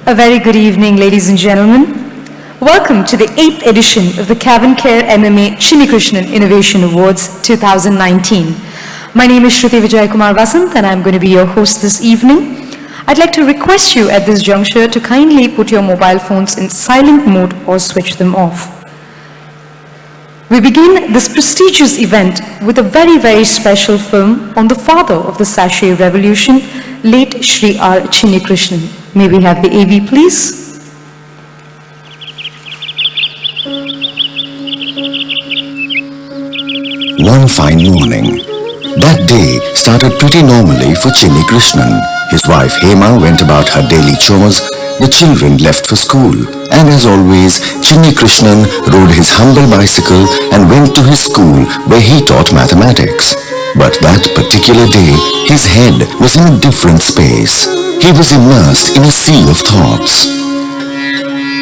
A very good evening, ladies and gentlemen. Welcome to the 8th edition of the CavinKare-MMA Chinnikrishnan Innovation Awards 2019. My name is Shruti Vijay Kumar Vasant and I'm going to be your host this evening. I'd like to request you at this juncture to kindly put your mobile phones in silent mode or switch them off. We begin this prestigious event with a very, very special film on the father of the sachet revolution, late Shri R. Chinnikrishnan. May we have the AV, please? One fine morning. That day started pretty normally for Chinnikrishnan. His wife Hema went about her daily chores, the children left for school, and as always, Chinnikrishnan rode his humble bicycle and went to his school where he taught mathematics. But that particular day, his head was in a different space. He was immersed in a sea of thoughts.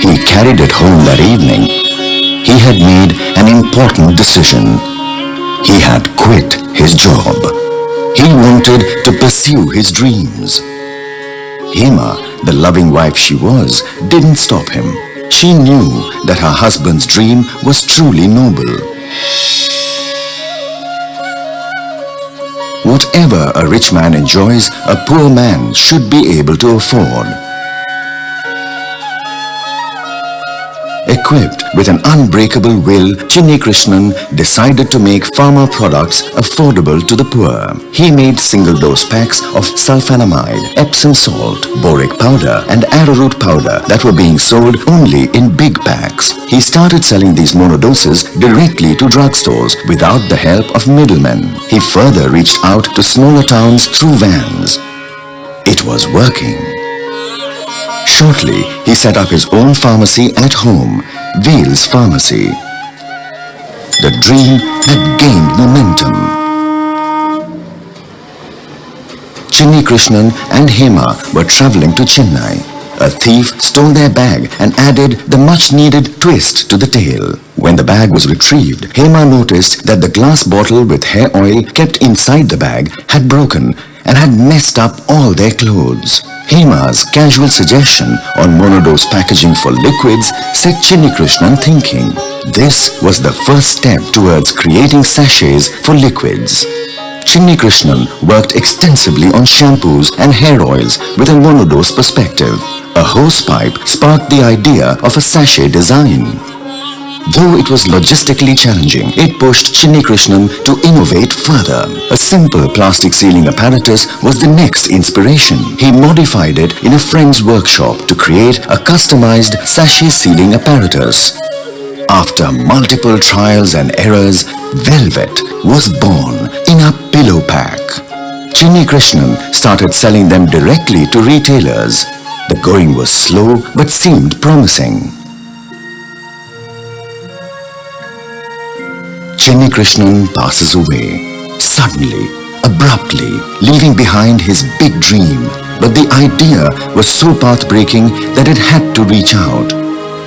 He carried it home that evening. He had made an important decision. He had quit his job. He wanted to pursue his dreams. Hema, the loving wife she was, didn't stop him. She knew that her husband's dream was truly noble. Whatever a rich man enjoys, a poor man should be able to afford. Equipped with an unbreakable will, Chinnikrishnan decided to make pharma products affordable to the poor. He made single-dose packs of sulfonamide, Epsom salt, boric powder and arrowroot powder that were being sold only in big packs. He started selling these monodoses directly to drugstores without the help of middlemen. He further reached out to smaller towns through vans. It was working. Shortly, he set up his own pharmacy at home, Veil's Pharmacy. The dream had gained momentum. Chinnikrishnan and Hema were travelling to Chennai. A thief stole their bag and added the much-needed twist to the tale. When the bag was retrieved, Hema noticed that the glass bottle with hair oil kept inside the bag had broken and had messed up all their clothes. Hema's casual suggestion on monodose packaging for liquids set Chinnikrishnan thinking. This was the first step towards creating sachets for liquids. Chinnikrishnan worked extensively on shampoos and hair oils with a monodose perspective. A hosepipe sparked the idea of a sachet design. Though it was logistically challenging, it pushed Chinnikrishnan to innovate further. A simple plastic sealing apparatus was the next inspiration. He modified it in a friend's workshop to create a customized sachet sealing apparatus. After multiple trials and errors, Velvet was born in a pillow pack. Chinnikrishnan started selling them directly to retailers. The going was slow but seemed promising. Chinnikrishnan passes away, suddenly, abruptly, leaving behind his big dream. But the idea was so path-breaking that it had to reach out.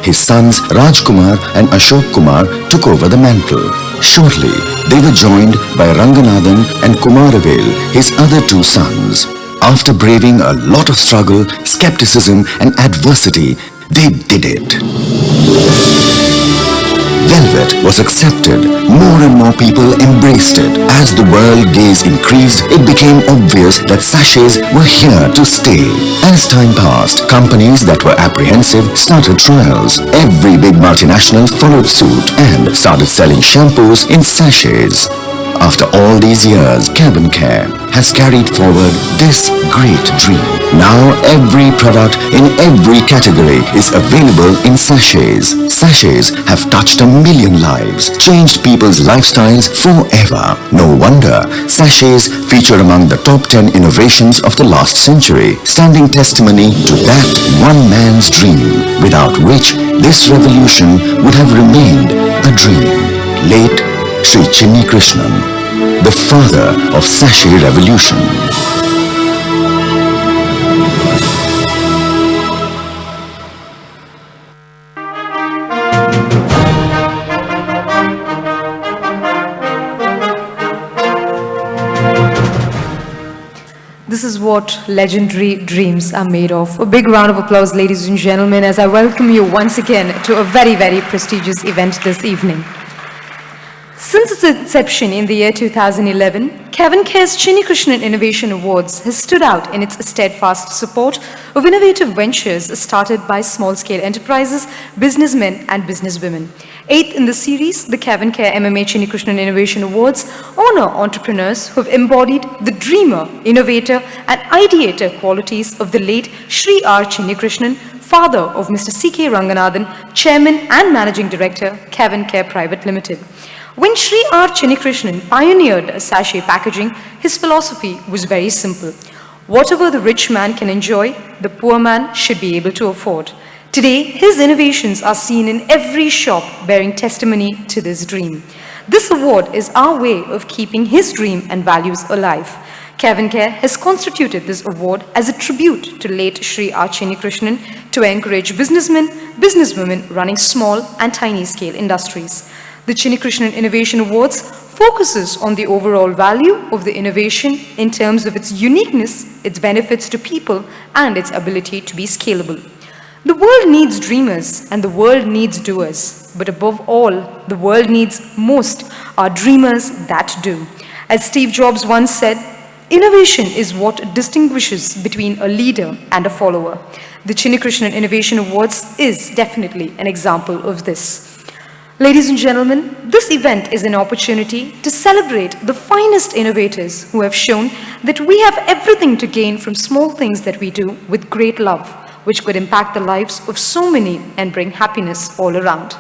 His sons Rajkumar and Ashok Kumar took over the mantle. Shortly, they were joined by Ranganathan and Kumaravel, his other two sons. After braving a lot of struggle, skepticism and adversity, they did it. Velvet was accepted. More and more people embraced it. As the world gaze increased, it became obvious that sachets were here to stay. As time passed, companies that were apprehensive started trials. Every big multinational followed suit and started selling shampoos in sachets. After all these years, CavinKare has carried forward this great dream. Now every product in every category is available in sachets. Sachets have touched 1 million lives, changed people's lifestyles forever. No wonder sachets feature among the top 10 innovations of the last century, standing testimony to that one man's dream, without which this revolution would have remained a dream. Late Sri Chinnikrishnan, the father of sachet revolution. The This is what legendary dreams are made of. A big round of applause, ladies and gentlemen, as I welcome you once again to a very, very prestigious event this evening. Since its inception in the year 2011, CavinKare's Chinnikrishnan Innovation Awards has stood out in its steadfast support of innovative ventures started by small-scale enterprises, businessmen and businesswomen. Eighth in the series, the CavinKare-MMA Chinnikrishnan Innovation Awards honor entrepreneurs who have embodied the dreamer, innovator and ideator qualities of the late Sri R. Chinnikrishnan, father of Mr. C.K. Ranganathan, chairman and managing director, CavinKare Private Limited. When Sri R. Chinnikrishnan pioneered sachet packaging, his philosophy was very simple. Whatever the rich man can enjoy, the poor man should be able to afford. Today, his innovations are seen in every shop, bearing testimony to this dream. This award is our way of keeping his dream and values alive. CavinKare has constituted this award as a tribute to late Sri R. Chinnikrishnan to encourage businessmen, businesswomen running small and tiny scale industries. The Chinnikrishnan Innovation Awards focuses on the overall value of the innovation in terms of its uniqueness, its benefits to people, and its ability to be scalable. The world needs dreamers and the world needs doers, but above all, the world needs most are dreamers that do. As Steve Jobs once said, innovation is what distinguishes between a leader and a follower. The Chinnikrishnan Innovation Awards is definitely an example of this. Ladies and gentlemen, this event is an opportunity to celebrate the finest innovators who have shown that we have everything to gain from small things that we do with great love, which could impact the lives of so many and bring happiness all around.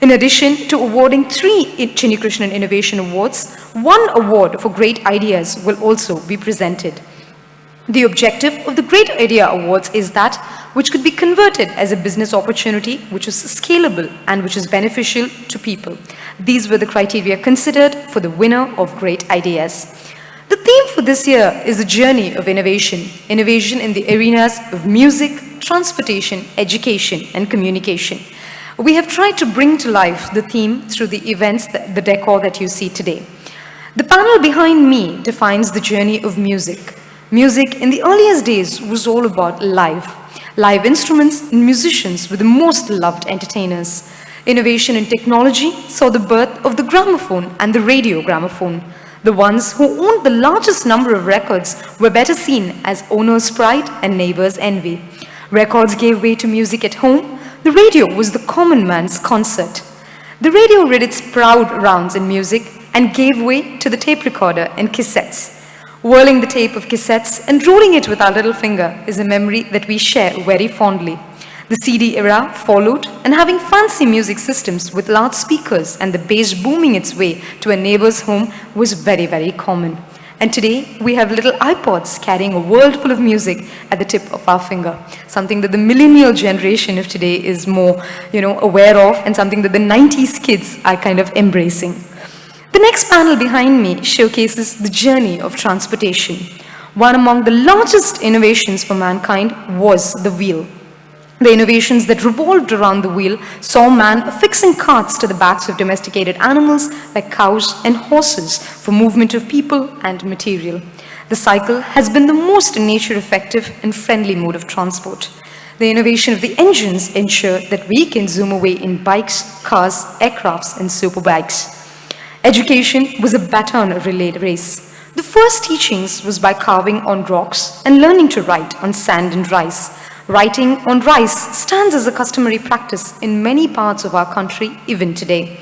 In addition to awarding 3 Chinnikrishnan Innovation Awards, 1 award for great ideas will also be presented. The objective of the Great Idea Awards is that which could be converted as a business opportunity which is scalable and which is beneficial to people. These were the criteria considered for the winner of Great Ideas. The theme for this year is a journey of innovation, innovation in the arenas of music, transportation, education, and communication. We have tried to bring to life the theme through the events, the decor that you see today. The panel behind me defines the journey of music. Music in the earliest days was all about live instruments and musicians were the most loved entertainers. Innovation in technology saw the birth of the gramophone and the radio gramophone. The ones who owned the largest number of records were better seen as owner's pride and neighbor's envy. Records gave way to music at home. The radio was the common man's concert. The radio rid its proud rounds in music and gave way to the tape recorder and cassettes. Whirling the tape of cassettes and rolling it with our little finger is a memory that we share very fondly. The CD era followed, and having fancy music systems with large speakers and the bass booming its way to a neighbor's home was very, very common. And today, we have little iPods carrying a world full of music at the tip of our finger, something that the millennial generation of today is more, aware of, and something that the 90s kids are kind of embracing. The next panel behind me showcases the journey of transportation. One among the largest innovations for mankind was the wheel. The innovations that revolved around the wheel saw man affixing carts to the backs of domesticated animals like cows and horses for movement of people and material. The cycle has been the most nature-effective and friendly mode of transport. The innovation of the engines ensure that we can zoom away in bikes, cars, aircrafts, and superbikes. Education was a baton relay race. The first teachings was by carving on rocks and learning to write on sand and rice. Writing on rice stands as a customary practice in many parts of our country even today.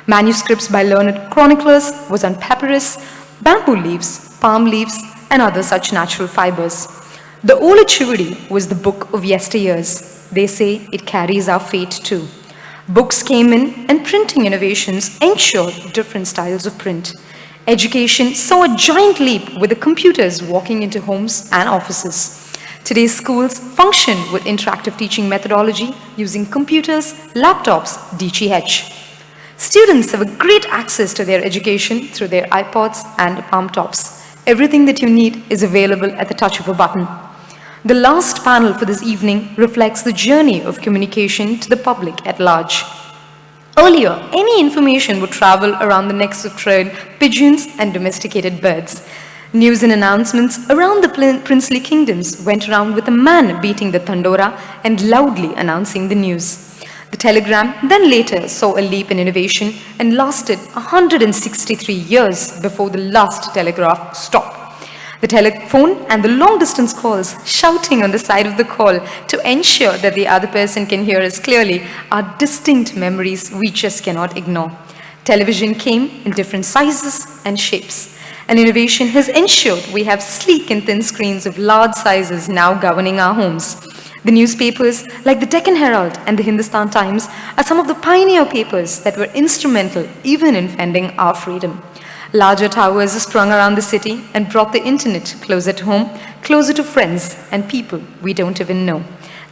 Manuscripts by learned chroniclers was on papyrus, bamboo leaves, palm leaves, and other such natural fibers. The Ola Chivadi was the book of yesteryears. They say it carries our fate too. Books came in and printing innovations ensured different styles of print. Education saw a giant leap with the computers walking into homes and offices. Today's schools function with interactive teaching methodology using computers, laptops, DGH. Students have a great access to their education through their iPods and palm tops. Everything that you need is available at the touch of a button. The last panel for this evening reflects the journey of communication to the public at large. Earlier, any information would travel around the necks of trained pigeons and domesticated birds. News and announcements around the princely kingdoms went around with a man beating the thandora and loudly announcing the news. The telegram then later saw a leap in innovation and lasted 163 years before the last telegraph stopped. The telephone and the long-distance calls, shouting on the side of the call to ensure that the other person can hear us clearly, are distinct memories we just cannot ignore. Television came in different sizes and shapes. And innovation has ensured we have sleek and thin screens of large sizes now governing our homes. The newspapers, like the Deccan Herald and the Hindustan Times, are some of the pioneer papers that were instrumental even in fending our freedom. Larger towers sprung around the city and brought the internet closer to home, closer to friends and people we don't even know.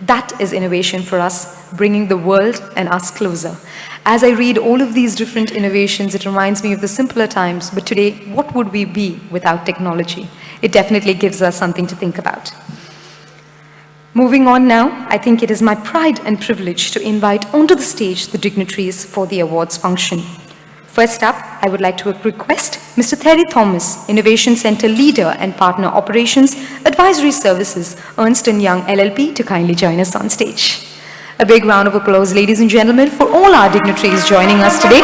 That is innovation for us, bringing the world and us closer. As I read all of these different innovations, it reminds me of the simpler times, but today, what would we be without technology? It definitely gives us something to think about. Moving on now, I think it is my pride and privilege to invite onto the stage the dignitaries for the awards function. First up, I would like to request Mr. Terry Thomas, Innovation Center Leader and Partner Operations, Advisory Services, Ernst & Young LLP, to kindly join us on stage. A big round of applause, ladies and gentlemen, for all our dignitaries joining us today.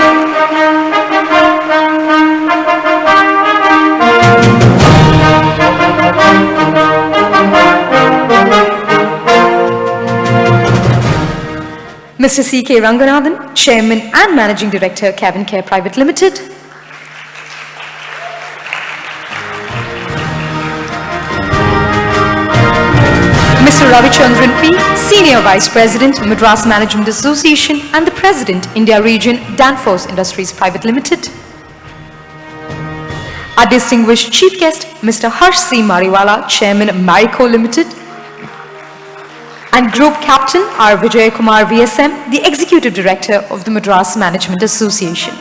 Mr. C.K. Ranganathan, Chairman and Managing Director, CavinKare Private Limited. Mr. Ravichandran P., Senior Vice President, Madras Management Association and the President, India Region, Danfoss Industries Private Limited. Our distinguished Chief Guest, Mr. Harsh C. Mariwala, Chairman, Marico Limited. And Group Captain R. Vijay Kumar VSM, the Executive Director of the Madras Management Association.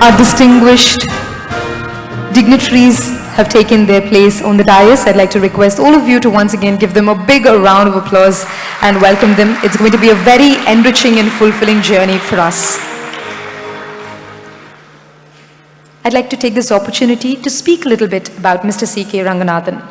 Our distinguished dignitaries have taken their place on the dais. I'd like to request all of you to once again give them a big round of applause and welcome them. It's going to be a very enriching and fulfilling journey for us. I'd like to take this opportunity to speak a little bit about Mr. C.K. Ranganathan.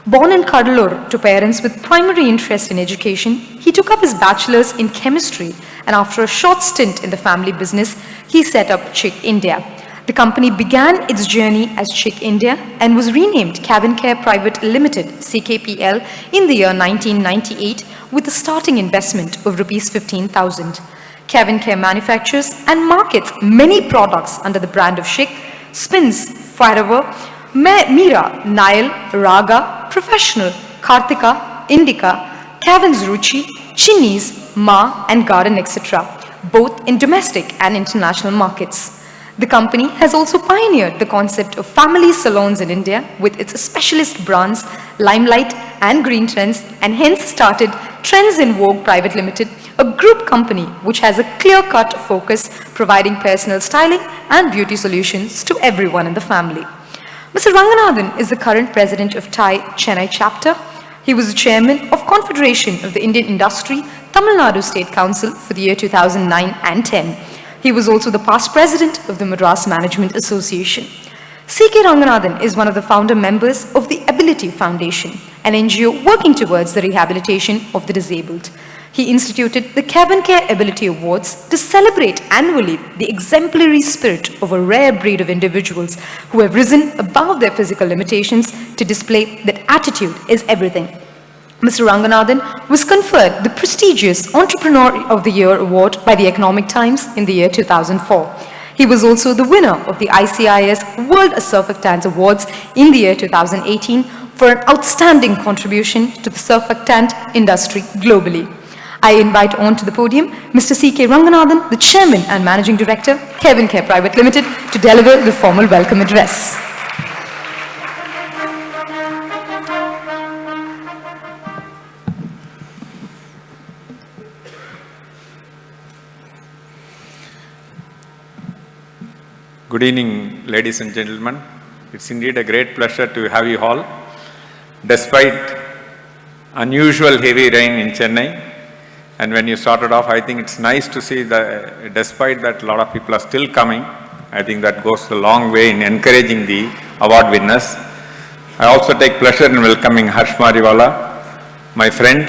Born in Kadalur to parents with primary interest in education, he took up his bachelor's in chemistry, and after a short stint in the family business, he set up Chick India. The company began its journey as Chick India and was renamed CavinKare Private Limited, CKPL, in the year 1998 with a starting investment of Rs 15,000. CavinKare manufactures and markets many products under the brand of Chick, spins, Forever, Meera, Nile, Raga, Professional, Kartika, Indica, Cavin's Ruchi, Chinnies, Ma and Garden, etc., both in domestic and international markets. The company has also pioneered the concept of family salons in India with its specialist brands Limelight and Green Trends, and hence started Trends in Vogue Private Limited, a group company which has a clear-cut focus providing personal styling and beauty solutions to everyone in the family. Mr. Ranganathan is the current president of TIE Chennai chapter. He was the chairman of Confederation of the Indian Industry, Tamil Nadu State Council for the year 2009 and 10. He was also the past president of the Madras Management Association. C.K. Ranganathan is one of the founder members of the Ability Foundation, an NGO working towards the rehabilitation of the disabled. He instituted the CavinKare Ability Awards to celebrate annually the exemplary spirit of a rare breed of individuals who have risen above their physical limitations to display that attitude is everything. Mr. Ranganathan was conferred the prestigious Entrepreneur of the Year award by the Economic Times in the year 2004. He was also the winner of the ICIS World Surfactants Awards in the year 2018 for an outstanding contribution to the surfactant industry globally. I invite on to the podium Mr. C.K. Ranganathan, the Chairman and Managing Director, CavinKare Private Limited, to deliver the formal welcome address. Good evening, ladies and gentlemen. It's indeed a great pleasure to have you all. Despite unusual heavy rain in Chennai, and when you started off, I think it's nice to see that despite that, a lot of people are still coming. I think that goes a long way in encouraging the award winners. I also take pleasure in welcoming Harsh Mariwala, my friend.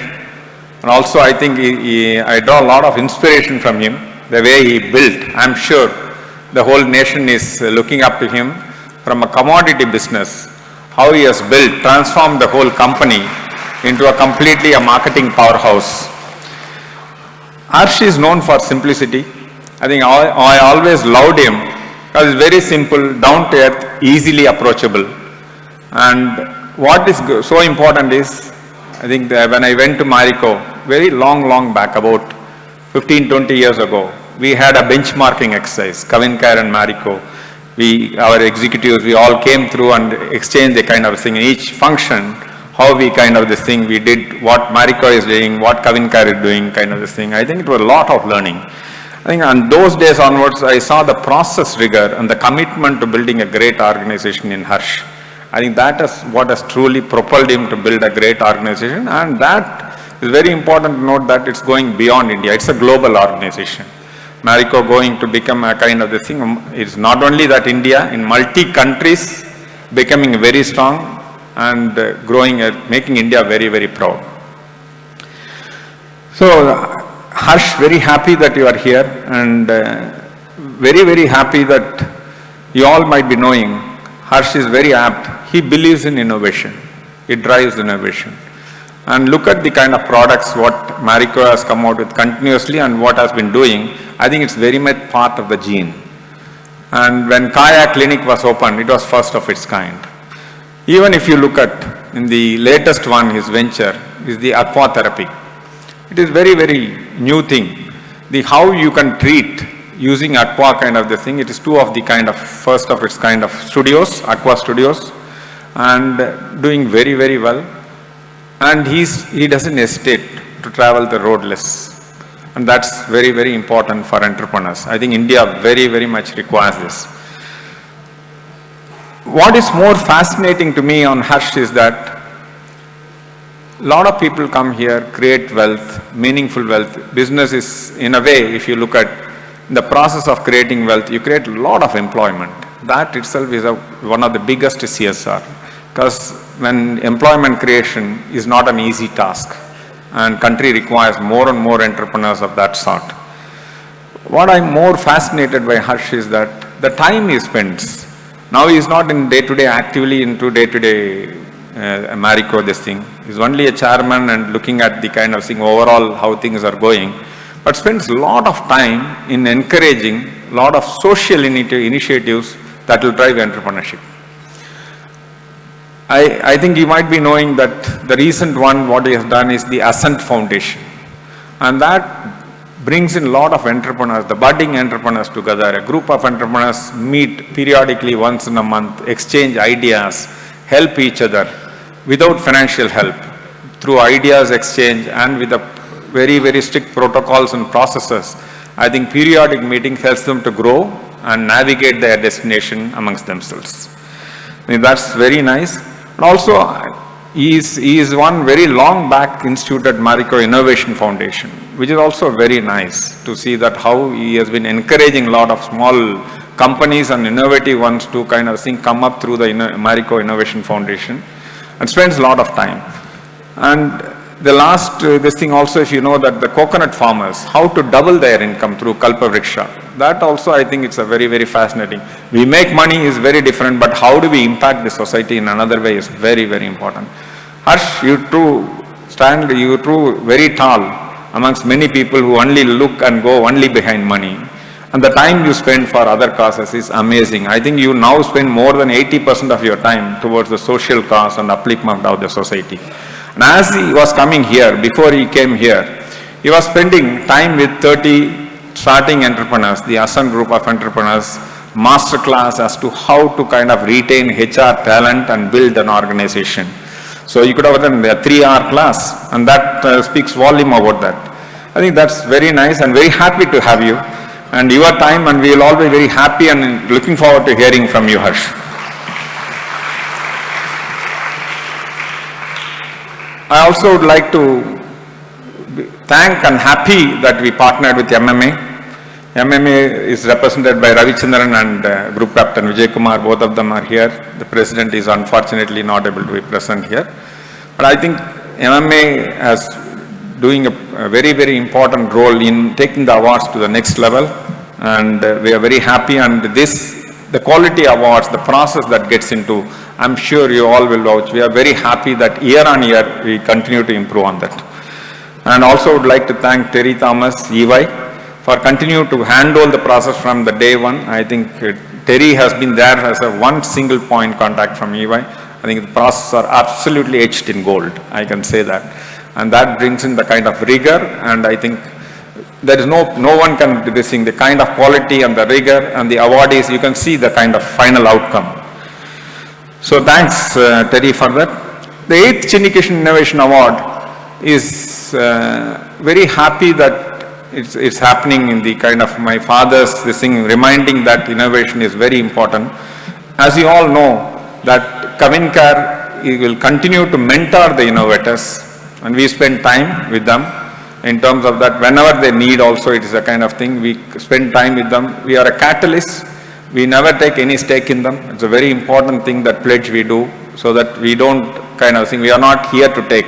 And also I think I draw a lot of inspiration from him, the way he built. I'm sure the whole nation is looking up to him from a commodity business, how he has built, transformed the whole company into a completely a marketing powerhouse. Harsh is known for simplicity. I think I always loved him because it's very simple, down to earth, easily approachable. And what is so important is, I think that when I went to Marico, very long back, about 15-20 years ago, we had a benchmarking exercise, CavinKare and Marico. Our executives, we all came through and exchanged a kind of thing in each function, how we kind of this thing, we did what Marico is doing, what CavinKare is doing, kind of this thing. I think it was a lot of learning. I think on those days onwards, I saw the process rigor and the commitment to building a great organization in Harsh. I think that is what has truly propelled him to build a great organization, and that is very important to note that it's going beyond India. It's a global organization. Marico going to become a kind of the thing. It's not only that India, in multi-countries, becoming very strong and growing, making India very proud. So, Harsh, very happy that you are here, and very happy that you all might be knowing Harsh is very apt. He believes in innovation. It drives innovation. And look at the kind of products what Marico has come out with continuously and what has been doing. I think it's very much part of the gene. And when Kaya Clinic was opened, it was first of its kind. Even if you look at, in the latest one, his venture is the aqua therapy. It is very new thing. How you can treat using aqua kind of the thing. It is two of the kind of first of its kind of studios, aqua studios, and doing very well. And he doesn't hesitate to travel the roadless. And that's very important for entrepreneurs. I think India very much requires this. What is more fascinating to me on Harsh is that a lot of people come here, create wealth, meaningful wealth. Business is, in a way, if you look at the process of creating wealth, you create a lot of employment. That itself is one of the biggest CSR. Because when employment creation is not an easy task, and country requires more and more entrepreneurs of that sort. What I'm more fascinated by Harsh is that the time he spends, now he is not in day-to-day, actively into day-to-day Marico, this thing. He's only a chairman and looking at the kind of thing overall, how things are going, but spends a lot of time in encouraging a lot of social initiatives that will drive entrepreneurship. I think you might be knowing that the recent one, what he has done is the Ascent Foundation. And that brings in a lot of entrepreneurs, the budding entrepreneurs together. A group of entrepreneurs meet periodically once in a month, exchange ideas, help each other without financial help, through ideas exchange and with the very strict protocols and processes. I think periodic meeting helps them to grow and navigate their destination amongst themselves. I think that's very nice. And also, he is one very long back instituted Marico Innovation Foundation, which is also very nice to see that how he has been encouraging a lot of small companies and innovative ones to kind of think come up through the Marico Innovation Foundation, and spends a lot of time. And the last, this thing also, if you know that the coconut farmers, how to double their income through Kalpavriksha. That also, I think it's a very fascinating. We make money is very different, but how do we impact the society in another way is very important. Harsh, you too very tall amongst many people who only look and go only behind money. And the time you spend for other causes is amazing. I think you now spend more than 80% of your time towards the social cause and upliftment of the society. And as he was coming here, before he came here, he was spending time with 30 starting entrepreneurs, the Ascent group of entrepreneurs, masterclass as to how to kind of retain HR talent and build an organization. So you could have done a 3-hour class, and that speaks volume about that. I think that's very nice and very happy to have you. and your time, and we will all be very happy and looking forward to hearing from you, Harsh. I also would like to thank and happy that we partnered with MMA. MMA is represented by Ravichandran and Group Captain Vijay Kumar. Both of them are here. The President is unfortunately not able to be present here. But I think MMA has doing a very, very important role in taking the awards to the next level. And we are very happy, and the quality awards, the process that gets into, I'm sure you all will vouch. We are very happy that year on year we continue to improve on that. And also would like to thank Terry Thomas, EY, for continuing to handle the process from the day one. I think Terry has been there as a one single point contact from EY. I think the processes are absolutely etched in gold, I can say that. And that brings in the kind of rigor, and I think there is no one can do this thing, the kind of quality and the rigor, and the awardees, you can see the kind of final outcome. So thanks Terry for that. The 8th Chinnikrishnan Innovation Award is very happy that it's happening in the kind of my father's this thing, reminding that innovation is very important. As you all know, that CavinKare will continue to mentor the innovators, and we spend time with them in terms of that. Whenever they need also, it is a kind of thing, we spend time with them. We are a catalyst. We never take any stake in them. It's a very important thing, that pledge we do, so that we don't kind of think, we are not here to take.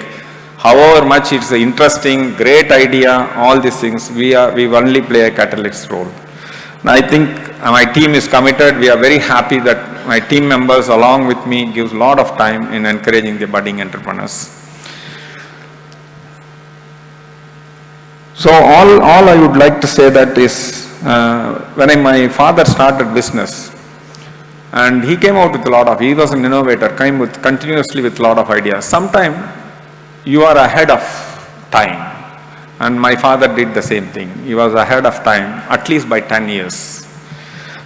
However much it's an interesting, great idea, all these things, we only play a catalyst role. And I think my team is committed. We are very happy that my team members along with me gives a lot of time in encouraging the budding entrepreneurs. So all I would like to say that is, when my father started business, and he came out with a lot of, he was an innovator, came with continuously with a lot of ideas. Sometimes you are ahead of time, and my father did the same thing. He was ahead of time, at least by 10 years.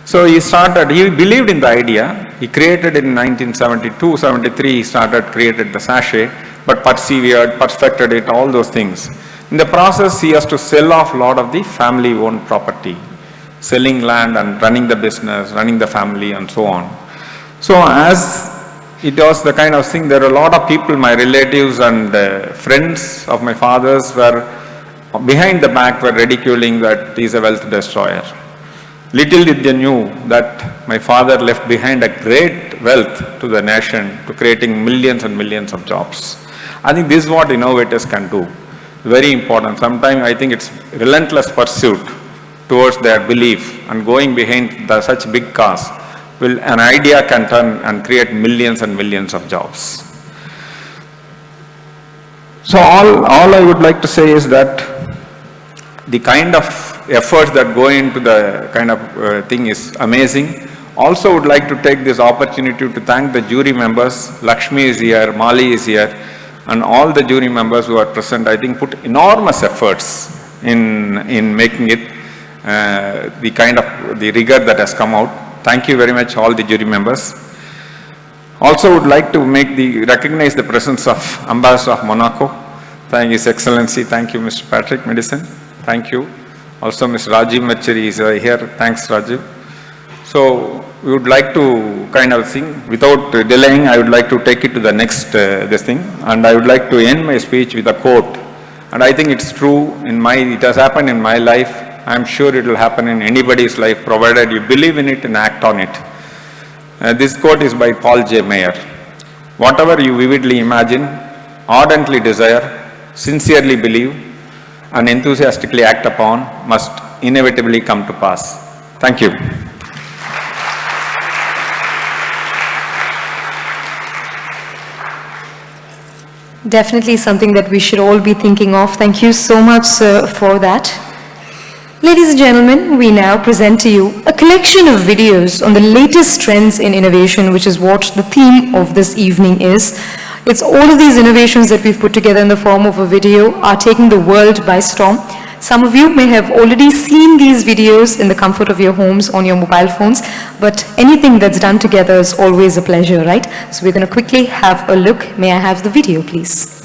So he believed in the idea. He created in 1972, 73, he created the sachet, but persevered, perfected it, all those things. In the process, he has to sell off a lot of the family-owned property, selling land and running the business, running the family, and so on. So as it was the kind of thing, there are a lot of people, my relatives and friends of my father's were behind the back, were ridiculing that he's a wealth destroyer. Little did they knew that my father left behind a great wealth to the nation, to creating millions and millions of jobs. I think this is what innovators can do. Very important. Sometimes I think it's relentless pursuit towards their belief and going behind such big cause. An idea can turn and create millions and millions of jobs. So all I would like to say is that the kind of efforts that go into the kind of thing is amazing. Also would like to take this opportunity to thank the jury members. Lakshmi is here, Mali is here, and all the jury members who are present, I think, put enormous efforts in making it the kind of the rigor that has come out. Thank you very much, all the jury members. Also would like to recognize the presence of Ambassador of Monaco. Thank His Excellency. Thank you, Mr. Patrick Medicine. Thank you. Also, Mr. Rajiv Machari is here. Thanks, Rajiv. So we would like to kind of think, without delaying, I would like to take it to the next this thing, and I would like to end my speech with a quote. And I think it's true it has happened in my life. I'm sure it will happen in anybody's life, provided you believe in it and act on it. This quote is by Paul J. Mayer. Whatever you vividly imagine, ardently desire, sincerely believe, and enthusiastically act upon must inevitably come to pass. Thank you. Definitely something that we should all be thinking of. Thank you so much, sir, for that. Ladies and gentlemen, we now present to you a collection of videos on the latest trends in innovation, which is what the theme of this evening is. It's all of these innovations that we've put together in the form of a video are taking the world by storm. Some of you may have already seen these videos in the comfort of your homes on your mobile phones, but anything that's done together is always a pleasure, right? So we're going to quickly have a look. May I have the video, please?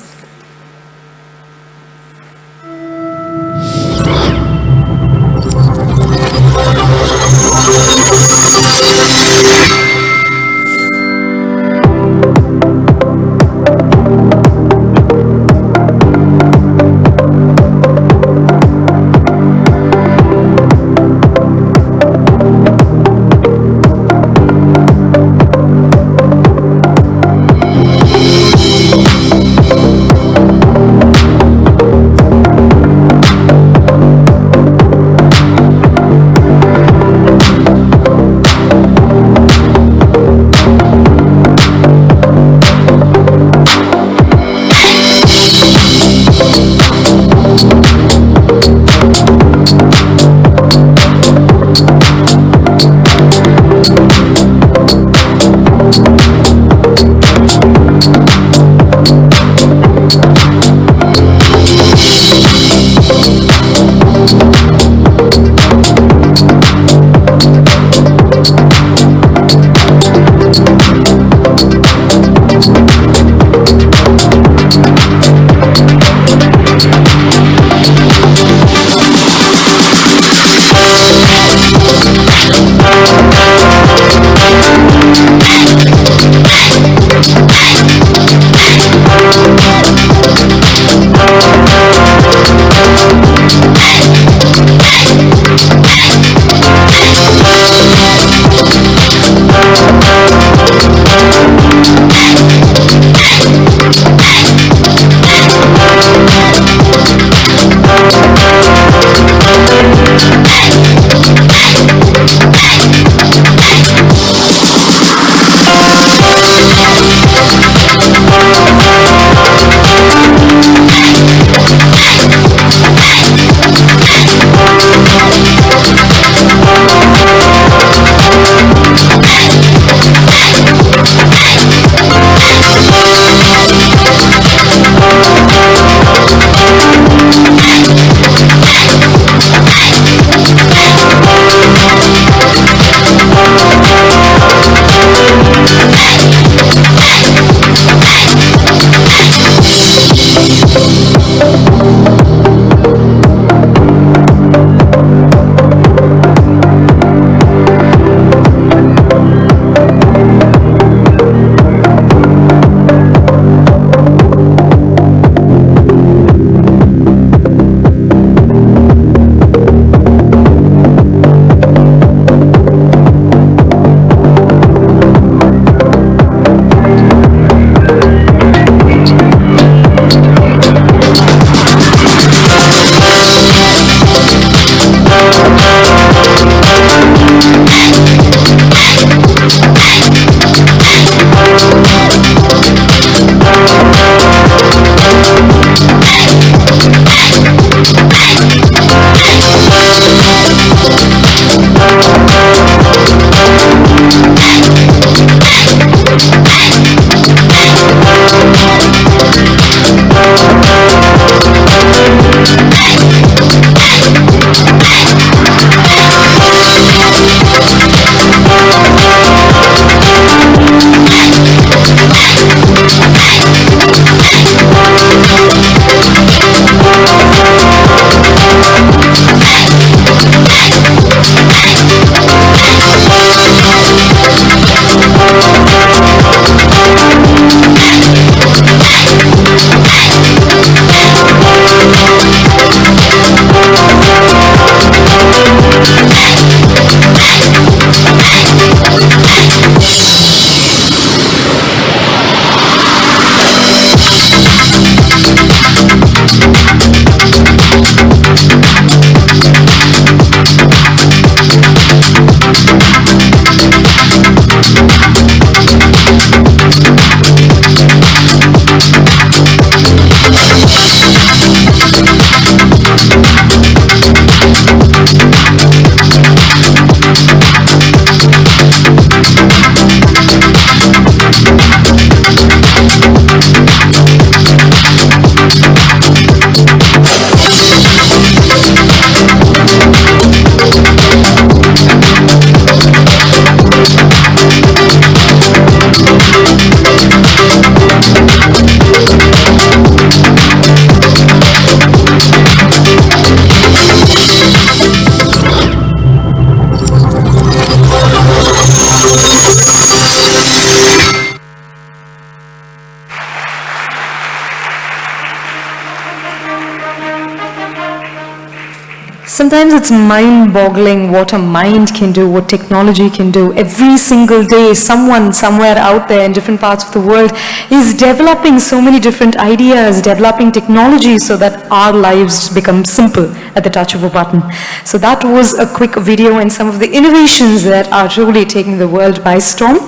Sometimes it's mind-boggling what a mind can do, what technology can do. Every single day, someone somewhere out there in different parts of the world is developing so many different ideas, developing technology so that our lives become simple at the touch of a button. So that was a quick video and some of the innovations that are truly taking the world by storm.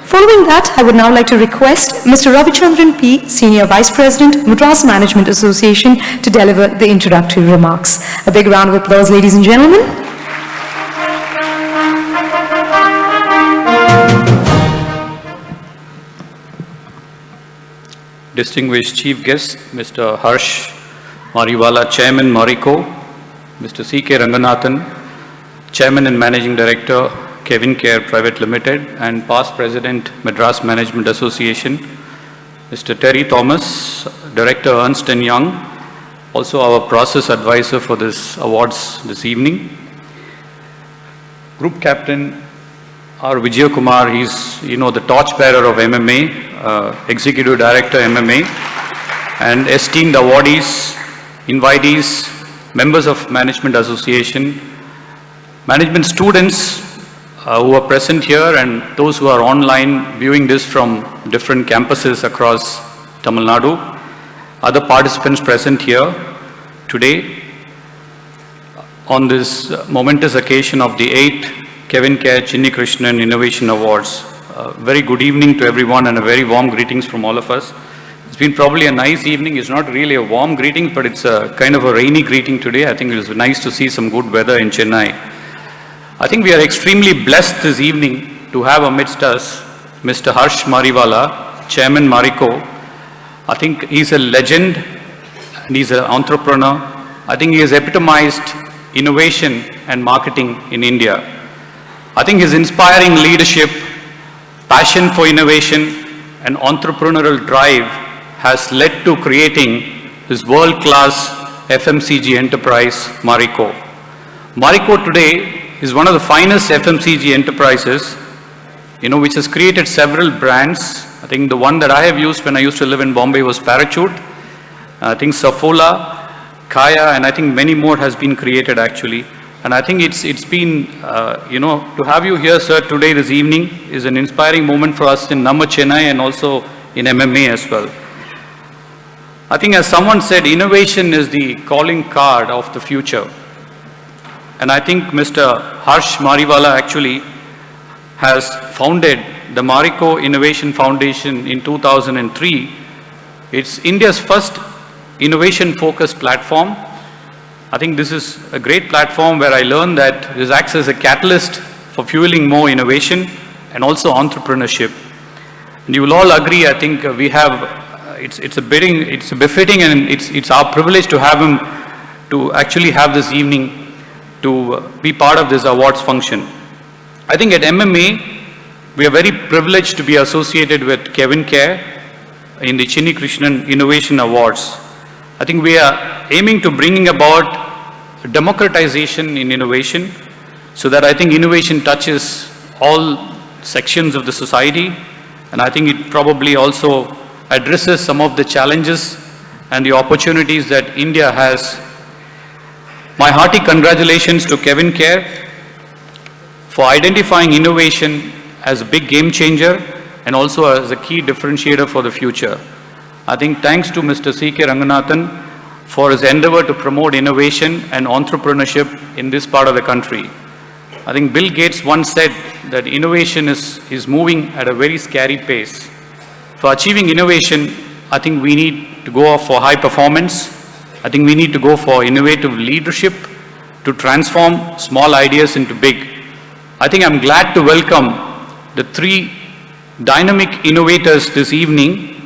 Following that, I would now like to request Mr. Ravichandran P., Senior Vice President, Madras Management Association, to deliver the introductory remarks. A big round of applause, ladies and gentlemen. Distinguished Chief Guest, Mr. Harsh Mariwala, Chairman Marico, Mr. C.K. Ranganathan, Chairman and Managing Director, CavinKare Private Limited, and past President, Madras Management Association, Mr. Terry Thomas, Director, Ernst & Young, also our process advisor for this awards this evening. Group Captain R. Vijay Kumar, he's, the torchbearer of MMA, Executive Director MMA, and esteemed awardees, invitees, members of Management Association, management students, who are present here and those who are online viewing this from different campuses across Tamil Nadu, other participants present here today on this momentous occasion of the 8th CavinKare-Chinnikrishnan Innovation Awards. Very good evening to everyone and a very warm greetings from all of us. It's been probably a nice evening. It's not really a warm greeting, but it's a kind of a rainy greeting today. I think it was nice to see some good weather in Chennai. I think we are extremely blessed this evening to have amidst us Mr. Harsh Mariwala, Chairman Marico. I think he's a legend and he's an entrepreneur. I think he has epitomized innovation and marketing in India. I think his inspiring leadership, passion for innovation and entrepreneurial drive has led to creating this world-class FMCG enterprise, Marico. Marico today is one of the finest FMCG enterprises, which has created several brands. I think the one that I have used when I used to live in Bombay was Parachute. I think Saffola, Kaya, and I think many more has been created actually. And I think it's been, to have you here, sir, today, this evening, is an inspiring moment for us in Namma Chennai and also in MMA as well. I think as someone said, innovation is the calling card of the future. And I think Mr. Harsh Mariwala actually has founded the Marico Innovation Foundation in 2003. It's India's first innovation-focused platform. I think this is a great platform where I learned that this acts as a catalyst for fueling more innovation and also entrepreneurship. And you will all agree, I think we have, it's befitting and it's our privilege to have him, to actually have this evening to be part of this awards function. I think at MMA, we are very privileged to be associated with CavinKare in the Chinnikrishnan Innovation Awards. I think we are aiming to bringing about democratization in innovation so that I think innovation touches all sections of the society, and I think it probably also addresses some of the challenges and the opportunities that India has. My hearty congratulations to CavinKare for identifying innovation as a big game changer and also as a key differentiator for the future. I think thanks to Mr. C.K. Ranganathan for his endeavor to promote innovation and entrepreneurship in this part of the country. I think Bill Gates once said that innovation is moving at a very scary pace. For achieving innovation, I think we need to go for high performance. I think we need to go for innovative leadership to transform small ideas into big. I think I'm glad to welcome the 3 dynamic innovators this evening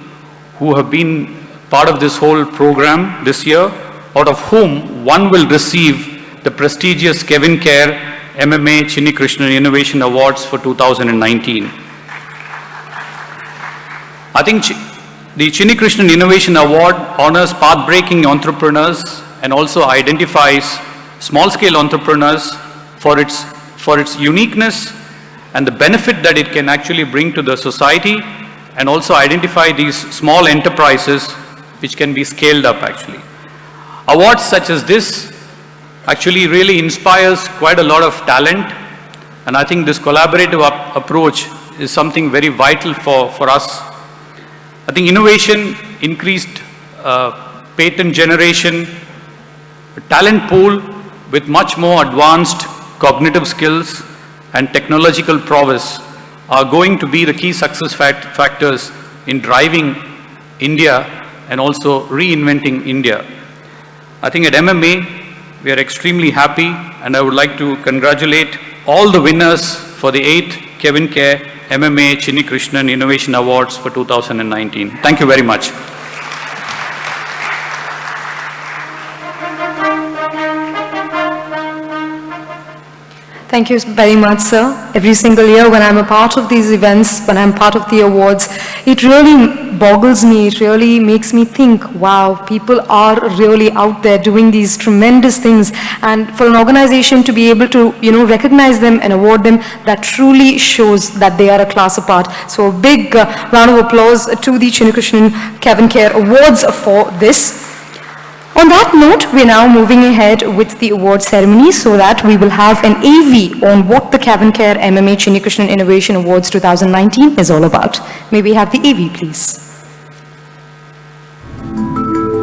who have been part of this whole program this year, out of whom one will receive the prestigious CavinKare-MMA Chinnikrishnan Innovation Awards for 2019. I think the Chinnikrishnan Innovation Award honors path-breaking entrepreneurs and also identifies small-scale entrepreneurs for its uniqueness and the benefit that it can actually bring to the society, and also identify these small enterprises which can be scaled up actually. Awards such as this actually really inspires quite a lot of talent. And I think this collaborative approach is something very vital for us. I think innovation, increased patent generation, a talent pool with much more advanced cognitive skills and technological prowess are going to be the key success factors in driving India and also reinventing India. I think at MMA, we are extremely happy, and I would like to congratulate all the winners for the 8th CavinKare-MMA Chinnikrishnan Innovation Awards for 2019. Thank you very much. Thank you very much, sir. Every single year when I'm a part of these events, when I'm part of the awards, it really boggles me, it really makes me think, wow, people are really out there doing these tremendous things. And for an organization to be able to, recognize them and award them, that truly shows that they are a class apart. So a big round of applause to the Chinnikrishnan CavinKare Awards for this. On that note, we're now moving ahead with the award ceremony so that we will have an AV on what the CavinKare-MMA Chinnikrishnan Innovation Awards 2019 is all about. May we have the AV, please?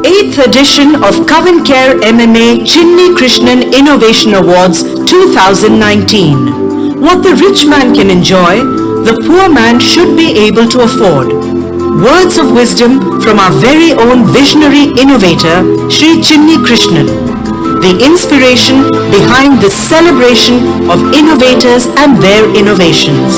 8th edition of CavinKare-MMA Chinnikrishnan Innovation Awards 2019. What the rich man can enjoy, the poor man should be able to afford. Words of wisdom from our very own visionary innovator, Shri Chinnikrishnan, the inspiration behind this celebration of innovators and their innovations.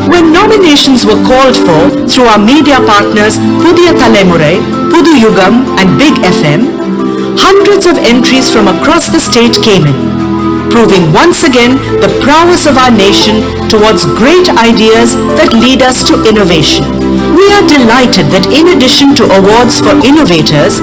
When nominations were called for through our media partners Pudhiya Thalaimurai, Pudu Yugam and Big FM, hundreds of entries from across the state came in, proving once again the prowess of our nation towards great ideas that lead us to innovation. We are delighted that in addition to awards for innovators,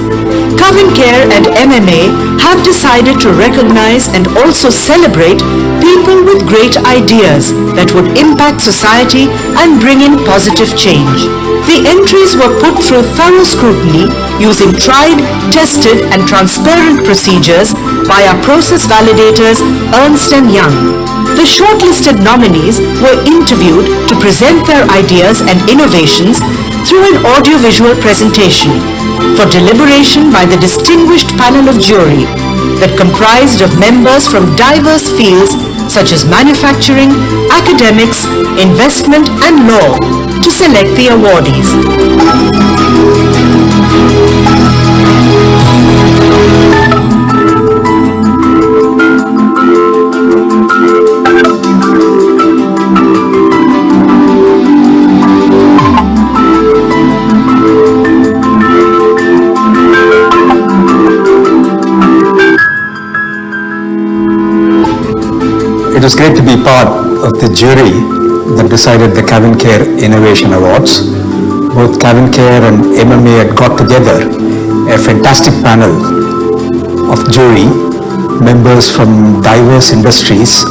CavinKare and MMA have decided to recognize and also celebrate people with great ideas that would impact society and bring in positive change. The entries were put through thorough scrutiny using tried, tested and transparent procedures by our process validators Ernst & Young. The shortlisted nominees were interviewed to present their ideas and innovations through an audiovisual presentation for deliberation by the distinguished panel of jury that comprised of members from diverse fields such as manufacturing, academics, investment and law to select the awardees. It was great to be part of the jury that decided the CavinKare Innovation Awards. Both CavinKare and MMA had got together a fantastic panel of jury members from diverse industries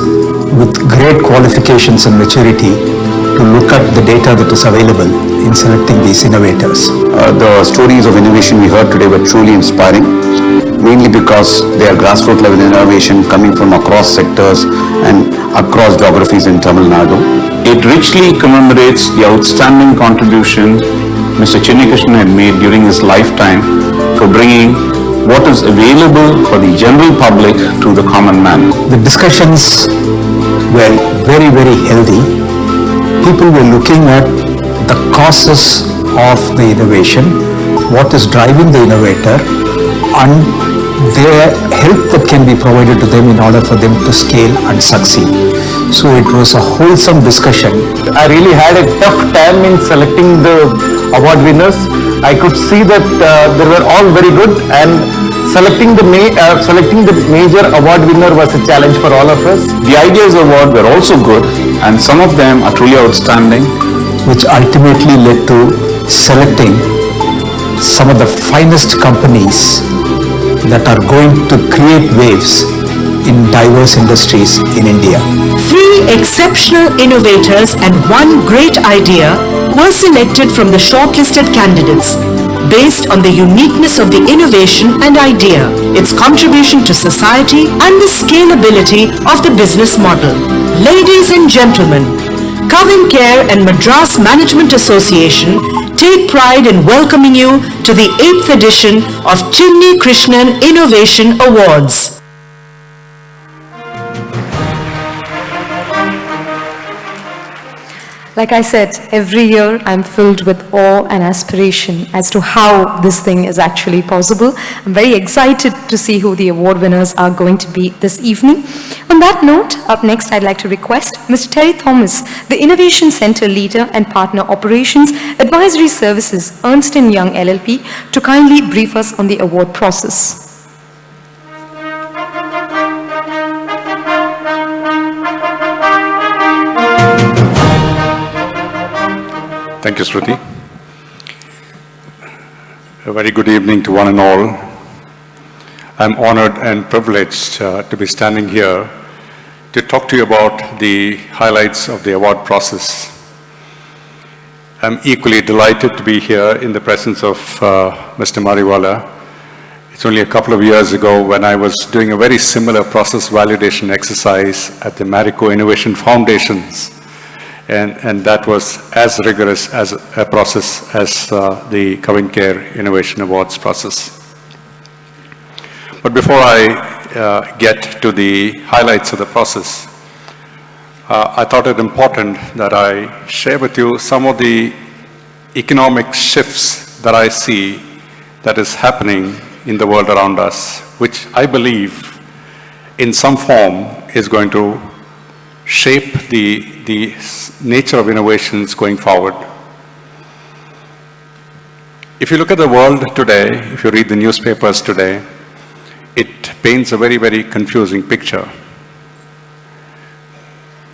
with great qualifications and maturity to look at the data that is available in selecting these innovators. The stories of innovation we heard today were truly inspiring, mainly because they are grassroots level innovation coming from across sectors and across geographies in Tamil Nadu. It richly commemorates the outstanding contribution Mr. Chinnikrishnan had made during his lifetime for bringing what is available for the general public to the common man. The discussions were very, very healthy. People were looking at the causes of the innovation, what is driving the innovator, and their help that can be provided to them in order for them to scale and succeed. So it was a wholesome discussion. I really had a tough time in selecting the award winners. I could see that they were all very good, and selecting the major award winner was a challenge for all of us. The Ideas Award were also good, and some of them are truly outstanding, which ultimately led to selecting some of the finest companies that are going to create waves in diverse industries in India. 3 exceptional innovators and 1 great idea were selected from the shortlisted candidates. based on the uniqueness of the innovation and idea, its contribution to society, and the scalability of the business model. Ladies and gentlemen, CavinKare and Madras Management Association take pride in welcoming you to the 8th edition of Chinnikrishnan Innovation Awards. Like I said, every year I'm filled with awe and aspiration as to how this thing is actually possible. I'm very excited to see who the award winners are going to be this evening. On that note, up next I'd like to request Mr. Terry Thomas, the Innovation Center Leader and Partner Operations Advisory Services, Ernst & Young LLP, to kindly brief us on the award process. Thank you, Shruti. A very good evening to one and all. I'm honored and privileged to be standing here to talk to you about the highlights of the award process. I'm equally delighted to be here in the presence of Mr. Mariwala. It's only a couple of years ago when I was doing a very similar process validation exercise at the Marico Innovation Foundations. And that was as rigorous as a process as the CavinKare Innovation Awards process. But before I get to the highlights of the process, I thought it important that I share with you some of the economic shifts that I see that is happening in the world around us, which I believe in some form is going to shape the nature of innovations going forward. If you look at the world today, if you read the newspapers today, it paints a very, very confusing picture.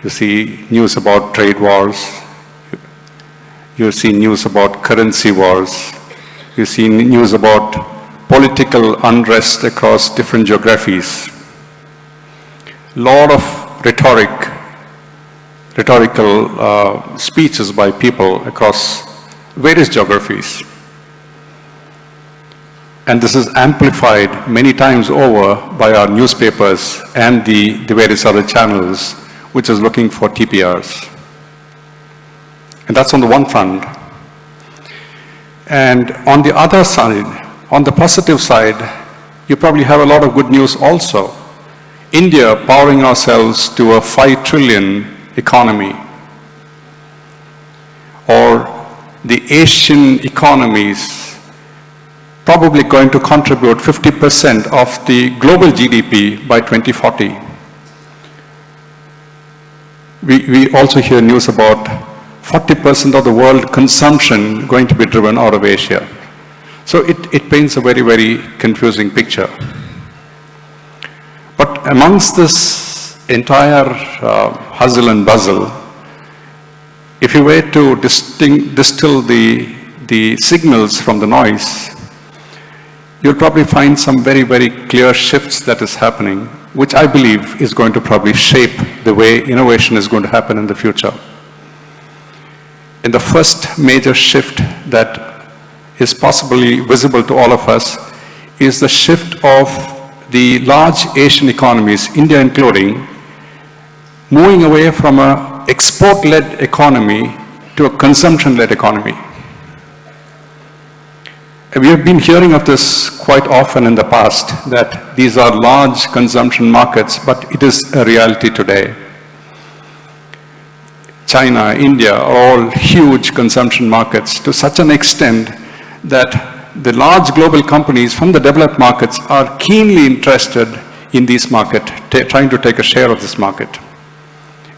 You see news about trade wars, you see news about currency wars, you see news about political unrest across different geographies. A lot of rhetorical speeches by people across various geographies. And this is amplified many times over by our newspapers and the various other channels, which is looking for TPRs. And that's on the one front. And on the other side, on the positive side, you probably have a lot of good news also. India powering ourselves to a 5 trillion economy, or the Asian economies probably going to contribute 50% of the global GDP by 2040. We also hear news about 40% of the world consumption going to be driven out of Asia. So it paints a very, very confusing picture. But amongst this entire hustle and bustle, if you were to distill the signals from the noise, you'll probably find some very, very clear shifts that is happening, which I believe is going to probably shape the way innovation is going to happen in the future. And the first major shift that is possibly visible to all of us is the shift of the large Asian economies, India including, moving away from an export-led economy to a consumption-led economy. And we have been hearing of this quite often in the past, that these are large consumption markets, but it is a reality today. China, India are all huge consumption markets to such an extent that the large global companies from the developed markets are keenly interested in this market, trying to take a share of this market.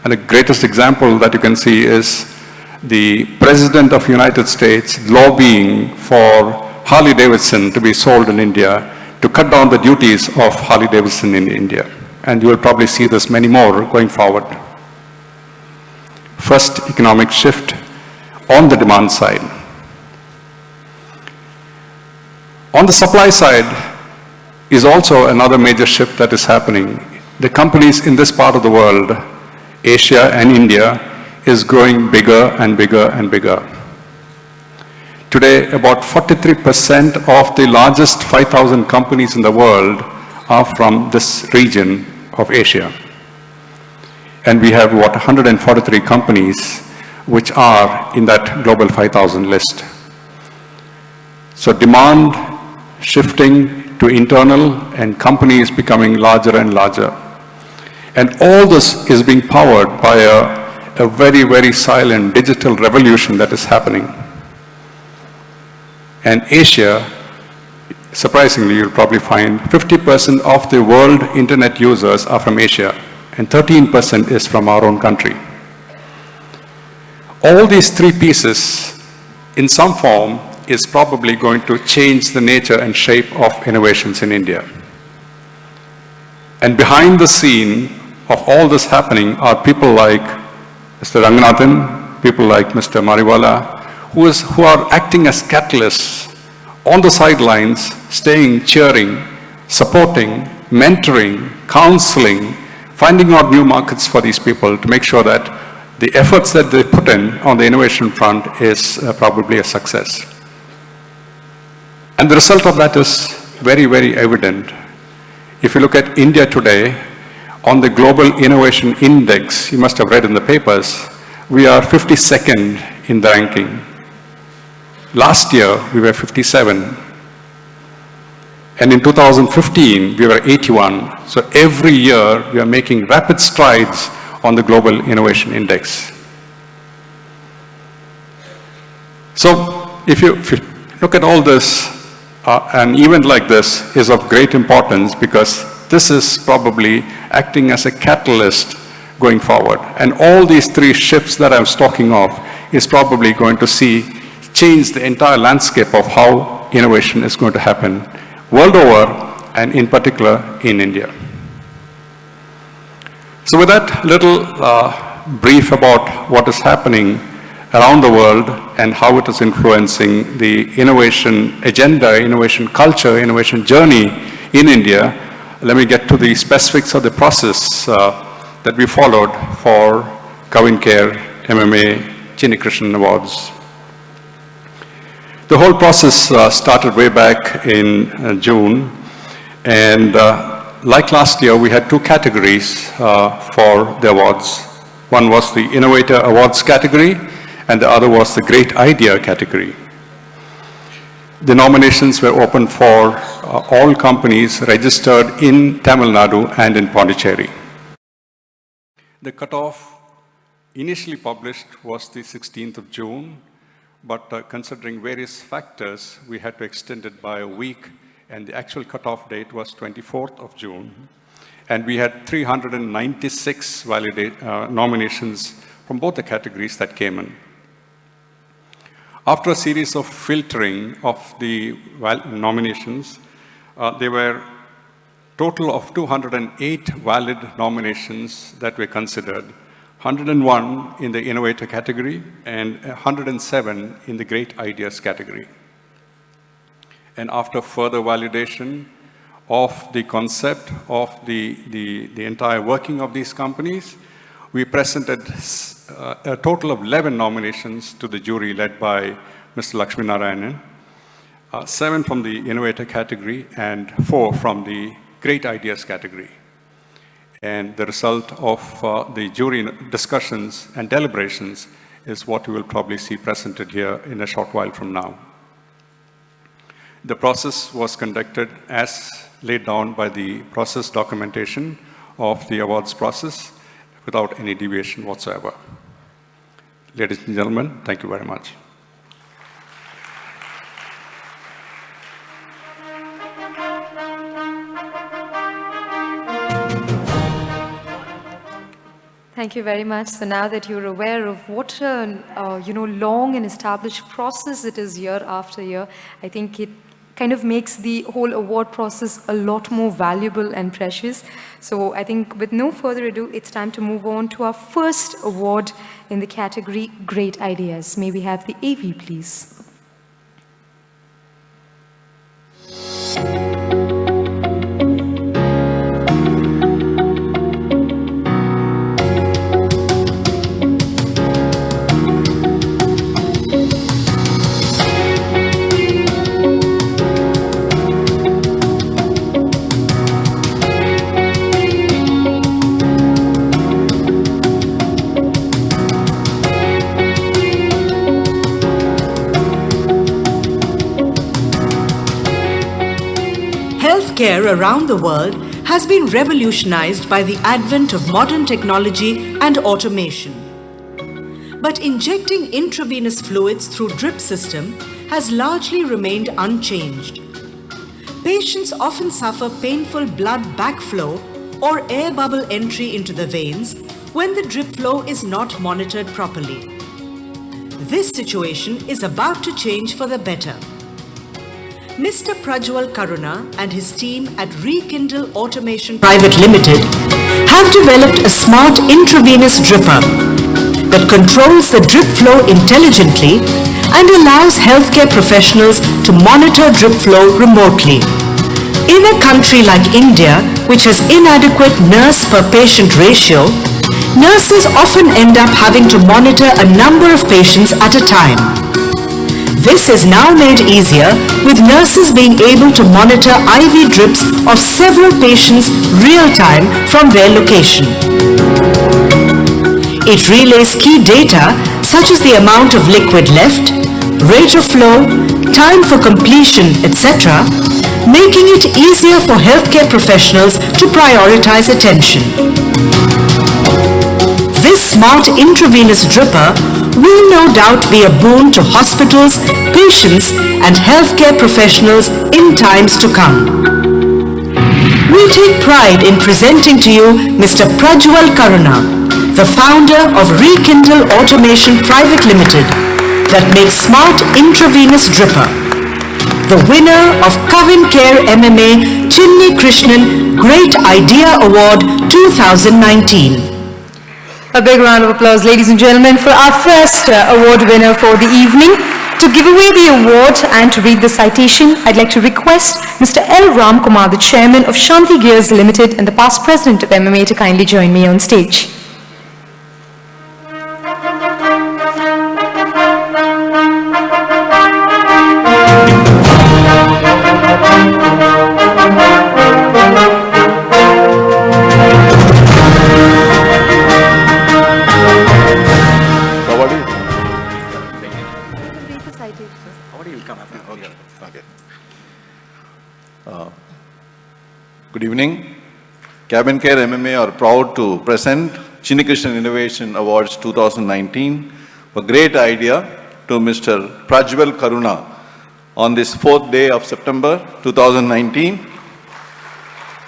And the greatest example that you can see is the President of the United States lobbying for Harley-Davidson to be sold in India to cut down the duties of Harley-Davidson in India. And you will probably see this many more going forward. First economic shift on the demand side. On the supply side is also another major shift that is happening. The companies in this part of the world, Asia and India, is growing bigger and bigger and bigger. Today, about 43% of the largest 5,000 companies in the world are from this region of Asia. And we have, 143 companies which are in that global 5,000 list. So demand shifting to internal and companies becoming larger and larger. And all this is being powered by a very, very silent digital revolution that is happening. And Asia, surprisingly, you'll probably find 50% of the world internet users are from Asia, and 13% is from our own country. All these three pieces, in some form, is probably going to change the nature and shape of innovations in India. And behind the scene of all this happening are people like Mr. Ranganathan, people like Mr. Mariwala, who are acting as catalysts on the sidelines, staying, cheering, supporting, mentoring, counseling, finding out new markets for these people to make sure that the efforts that they put in on the innovation front is probably a success. And the result of that is very, very evident. If you look at India today, on the Global Innovation Index, you must have read in the papers, we are 52nd in the ranking. Last year, we were 57. And in 2015, we were 81. So every year, we are making rapid strides on the Global Innovation Index. So if you look at all this, an event like this is of great importance because this is probably acting as a catalyst going forward. And all these three shifts that I was talking of is probably going to change the entire landscape of how innovation is going to happen world over, and in particular in India. So with that little brief about what is happening around the world and how it is influencing the innovation agenda, innovation culture, innovation journey in India, let me get to the specifics of the process that we followed for CavinKare-MMA Chinnikrishnan Awards. The whole process started way back in June, and like last year, we had two categories for the awards. One was the Innovator Awards category, and the other was the Great Idea category. The nominations were open for all companies registered in Tamil Nadu and in Pondicherry. The cutoff initially published was the 16th of June, but considering various factors, we had to extend it by a week, and the actual cutoff date was 24th of June. And we had 396 nominations from both the categories that came in. After a series of filtering of the nominations, there were total of 208 valid nominations that were considered, 101 in the Innovator category and 107 in the Great Ideas category. And after further validation of the concept of the entire working of these companies, we presented a total of 11 nominations to the jury led by Mr. Lakshmi Narayanan, 7 from the Innovator category and 4 from the Great Ideas category. And the result of the jury discussions and deliberations is what you will probably see presented here in a short while from now. The process was conducted as laid down by the process documentation of the awards process without any deviation whatsoever. Ladies and gentlemen, thank you very much. Thank you very much. So now that you're aware of what a long and established process it is year after year, I think it kind of makes the whole award process a lot more valuable and precious. So I think with no further ado, it's time to move on to our first award in the category Great Ideas. May we have the AV, please? care around the world has been revolutionized by the advent of modern technology and automation. But injecting intravenous fluids through drip system has largely remained unchanged. Patients often suffer painful blood backflow or air bubble entry into the veins when the drip flow is not monitored properly. This situation is about to change for the better. Mr. Prajwal Karuna and his team at Rekindle Automation Private Limited have developed a smart intravenous dripper that controls the drip flow intelligently and allows healthcare professionals to monitor drip flow remotely. In a country like India, which has inadequate nurse per patient ratio, nurses often end up having to monitor a number of patients at a time. This is now made easier with nurses being able to monitor IV drips of several patients real-time from their location. It relays key data such as the amount of liquid left, rate of flow, time for completion, etc., making it easier for healthcare professionals to prioritize attention. This smart intravenous dripper will no doubt be a boon to hospitals, patients and healthcare professionals in times to come. We take pride in presenting to you Mr. Prajwal Karuna, the founder of Rekindle Automation Private Limited that makes smart intravenous dripper, the winner of CavinKare-MMA Chinnikrishnan Great Idea Award 2019. A big round of applause, ladies and gentlemen, for our first award winner for the evening. To give away the award and to read the citation, I'd like to request Mr. L. Ram Kumar, the chairman of Shanti Gears Limited and the past president of MMA, to kindly join me on stage. Good evening. CavinKare-MMA are proud to present Chinnikrishnan Innovation Awards 2019, a great idea to Mr. Prajwal Karuna on this 4th day of September 2019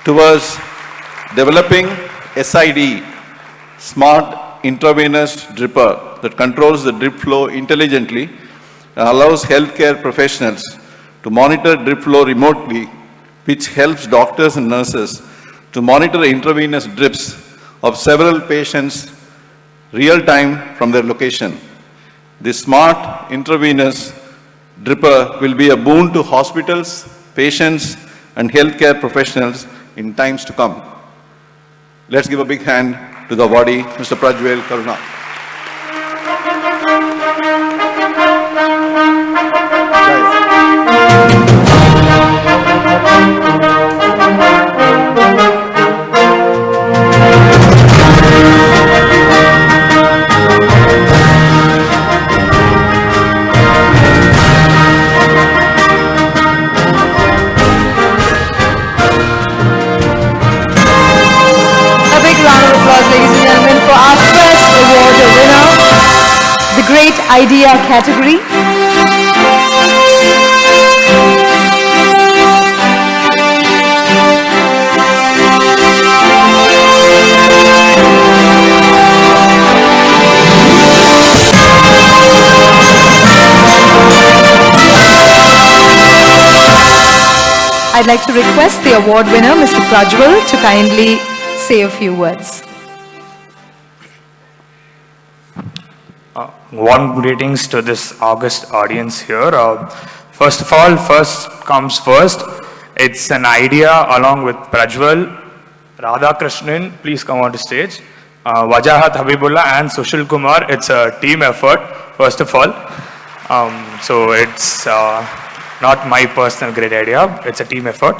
towards developing SID, Smart Intravenous Dripper, that controls the drip flow intelligently and allows healthcare professionals to monitor drip flow remotely, which helps doctors and nurses to monitor intravenous drips of several patients real-time from their location. This smart intravenous dripper will be a boon to hospitals, patients, and healthcare professionals in times to come. Let's give a big hand to the awardee, Mr. Prajwal Karuna. Great Idea category. I'd like to request the award winner, Mr. Prajwal, to kindly say a few words. Warm greetings to this august audience here. First of all, first comes first. It's an idea along with Prajwal, Radhakrishnan, please come on the stage, Wajahat Habibullah and Sushil Kumar. It's a team effort, first of all. So it's not my personal great idea, it's a team effort.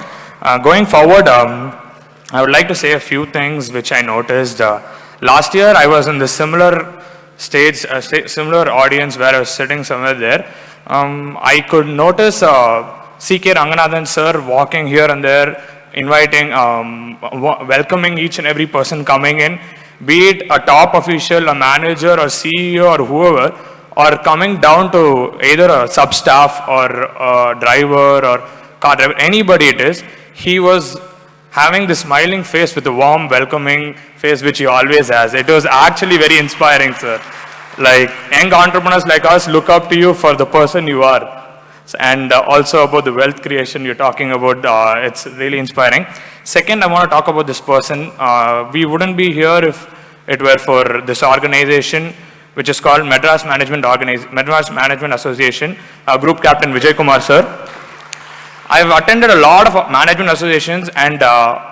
Going forward, I would like to say a few things which I noticed. Last year I was in the similar stage, similar audience where I was sitting somewhere there. I could notice C.K. Ranganathan sir walking here and there, inviting, welcoming each and every person coming in, be it a top official, a manager or CEO or whoever, or coming down to either a sub-staff or a driver or car driver, anybody it is, he was having this smiling face with a warm, welcoming face which he always has. It was actually very inspiring, sir. Like, young entrepreneurs like us look up to you for the person you are. And also about the wealth creation you're talking about, it's really inspiring. Second, I want to talk about this person. We wouldn't be here if it were for this organization, which is called Madras Management Association, Group Captain Vijay Kumar, sir. I've attended a lot of management associations, and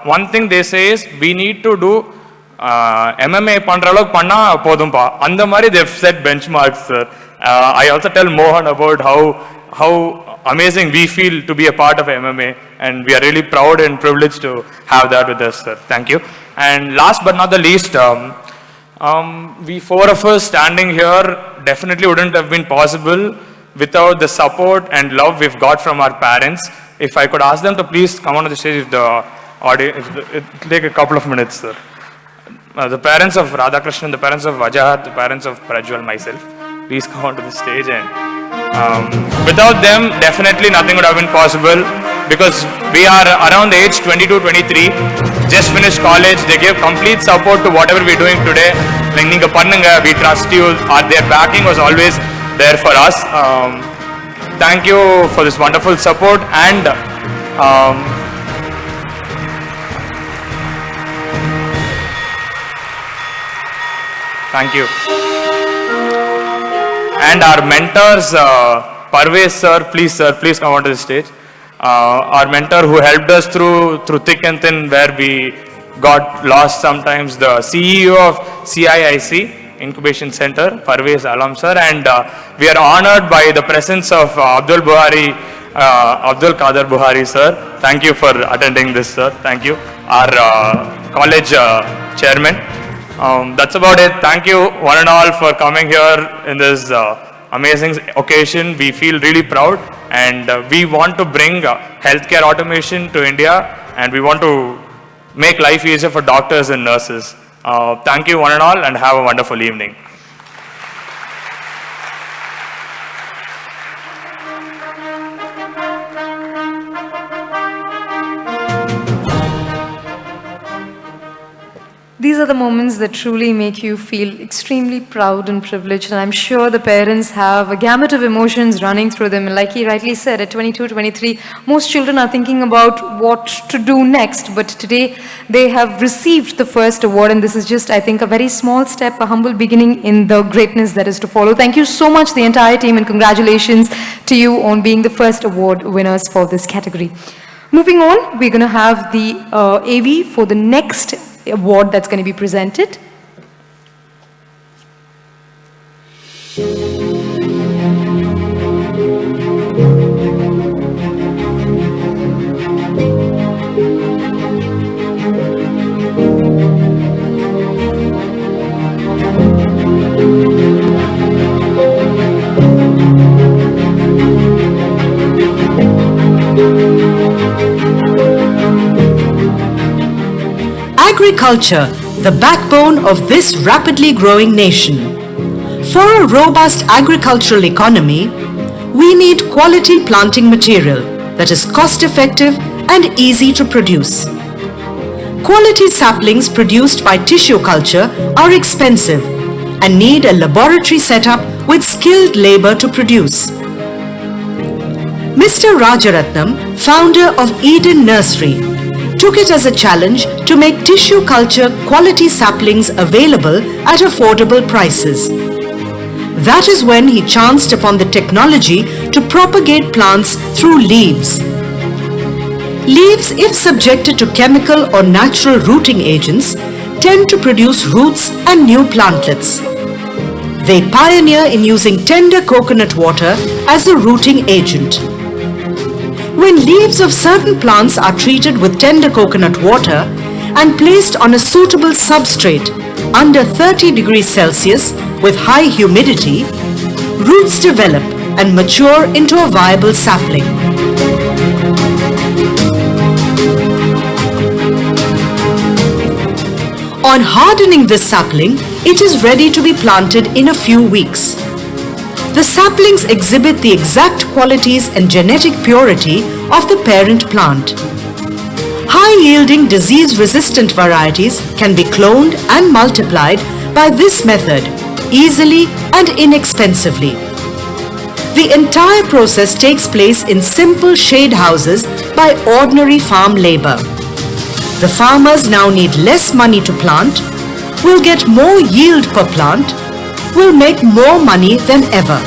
one thing they say is, we need to do MMA pandralok panna podumpa. Andamari they've set benchmarks, sir. I also tell Mohan about how amazing we feel to be a part of MMA, and we are really proud and privileged to have that with us, sir. Thank you. And last but not the least, we four of us standing here definitely wouldn't have been possible without the support and love we've got from our parents. If I could ask them to please come onto the stage, if the audience, it'll take a couple of minutes, sir. The parents of Radhakrishnan, the parents of Vajahat, the parents of Prajwal, myself, please come onto the stage. And without them, definitely nothing would have been possible, because we are around the age 22, 23, just finished college. They give complete support to whatever we're doing today. Like, neenga pannunga, we trust you. Their backing was always there for us. Thank you for this wonderful support, and thank you. And our mentors, Parvez sir, please come onto the stage. Our mentor who helped us through thick and thin, where we got lost sometimes, the CEO of CIIC Incubation Center, Parvez Alam sir, and we are honored by the presence of Abdul Qadir Buhari sir. Thank you for attending this, sir. Thank you. Our college chairman. That's about it. Thank you one and all for coming here in this amazing occasion. We feel really proud, and we want to bring healthcare automation to India, and we want to make life easier for doctors and nurses. Thank you one and all, and have a wonderful evening. These are the moments that truly make you feel extremely proud and privileged, and I'm sure the parents have a gamut of emotions running through them. And like he rightly said, at 22, 23, most children are thinking about what to do next, but today they have received the first award, and this is just, I think, a very small step, a humble beginning in the greatness that is to follow. Thank you so much, the entire team, and congratulations to you on being the first award winners for this category. Moving on, we're going to have the AV for the next award that's going to be presented. Agriculture, the backbone of this rapidly growing nation. For a robust agricultural economy, we need quality planting material that is cost-effective and easy to produce. Quality saplings produced by tissue culture are expensive and need a laboratory setup with skilled labor to produce. Mr. Rajaratnam, founder of Eden Nursery, took it as a challenge to make tissue culture quality saplings available at affordable prices. That is when he chanced upon the technology to propagate plants through leaves. Leaves, if subjected to chemical or natural rooting agents, tend to produce roots and new plantlets. They pioneer in using tender coconut water as a rooting agent. When leaves of certain plants are treated with tender coconut water and placed on a suitable substrate under 30 degrees Celsius with high humidity, roots develop and mature into a viable sapling. On hardening this sapling, it is ready to be planted in a few weeks. The saplings exhibit the exact qualities and genetic purity of the parent plant. High-yielding disease-resistant varieties can be cloned and multiplied by this method easily and inexpensively. The entire process takes place in simple shade houses by ordinary farm labor. The farmers now need less money to plant, will get more yield per plant, will make more money than ever.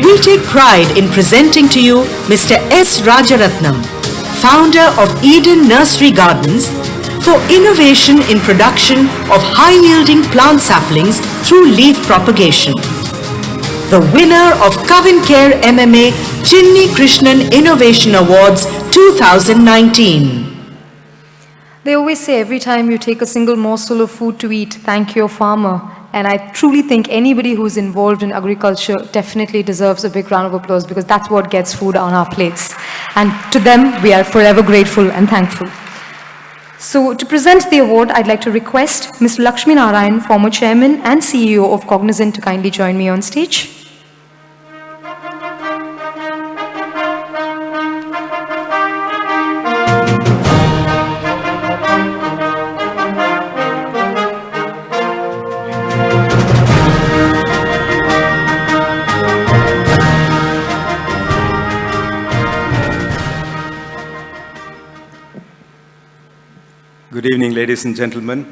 We take pride in presenting to you Mr. S. Rajaratnam, founder of Eden Nursery Gardens, for innovation in production of high-yielding plant saplings through leaf propagation. The winner of CavinKare-MMA Chinnikrishnan Innovation Awards 2019. They always say every time you take a single morsel of food to eat, thank your farmer. And I truly think anybody who's involved in agriculture definitely deserves a big round of applause, because that's what gets food on our plates. And to them, we are forever grateful and thankful. So to present the award, I'd like to request Mr. Lakshmi Narayan, former chairman and CEO of Cognizant, to kindly join me on stage. Good evening, ladies and gentlemen.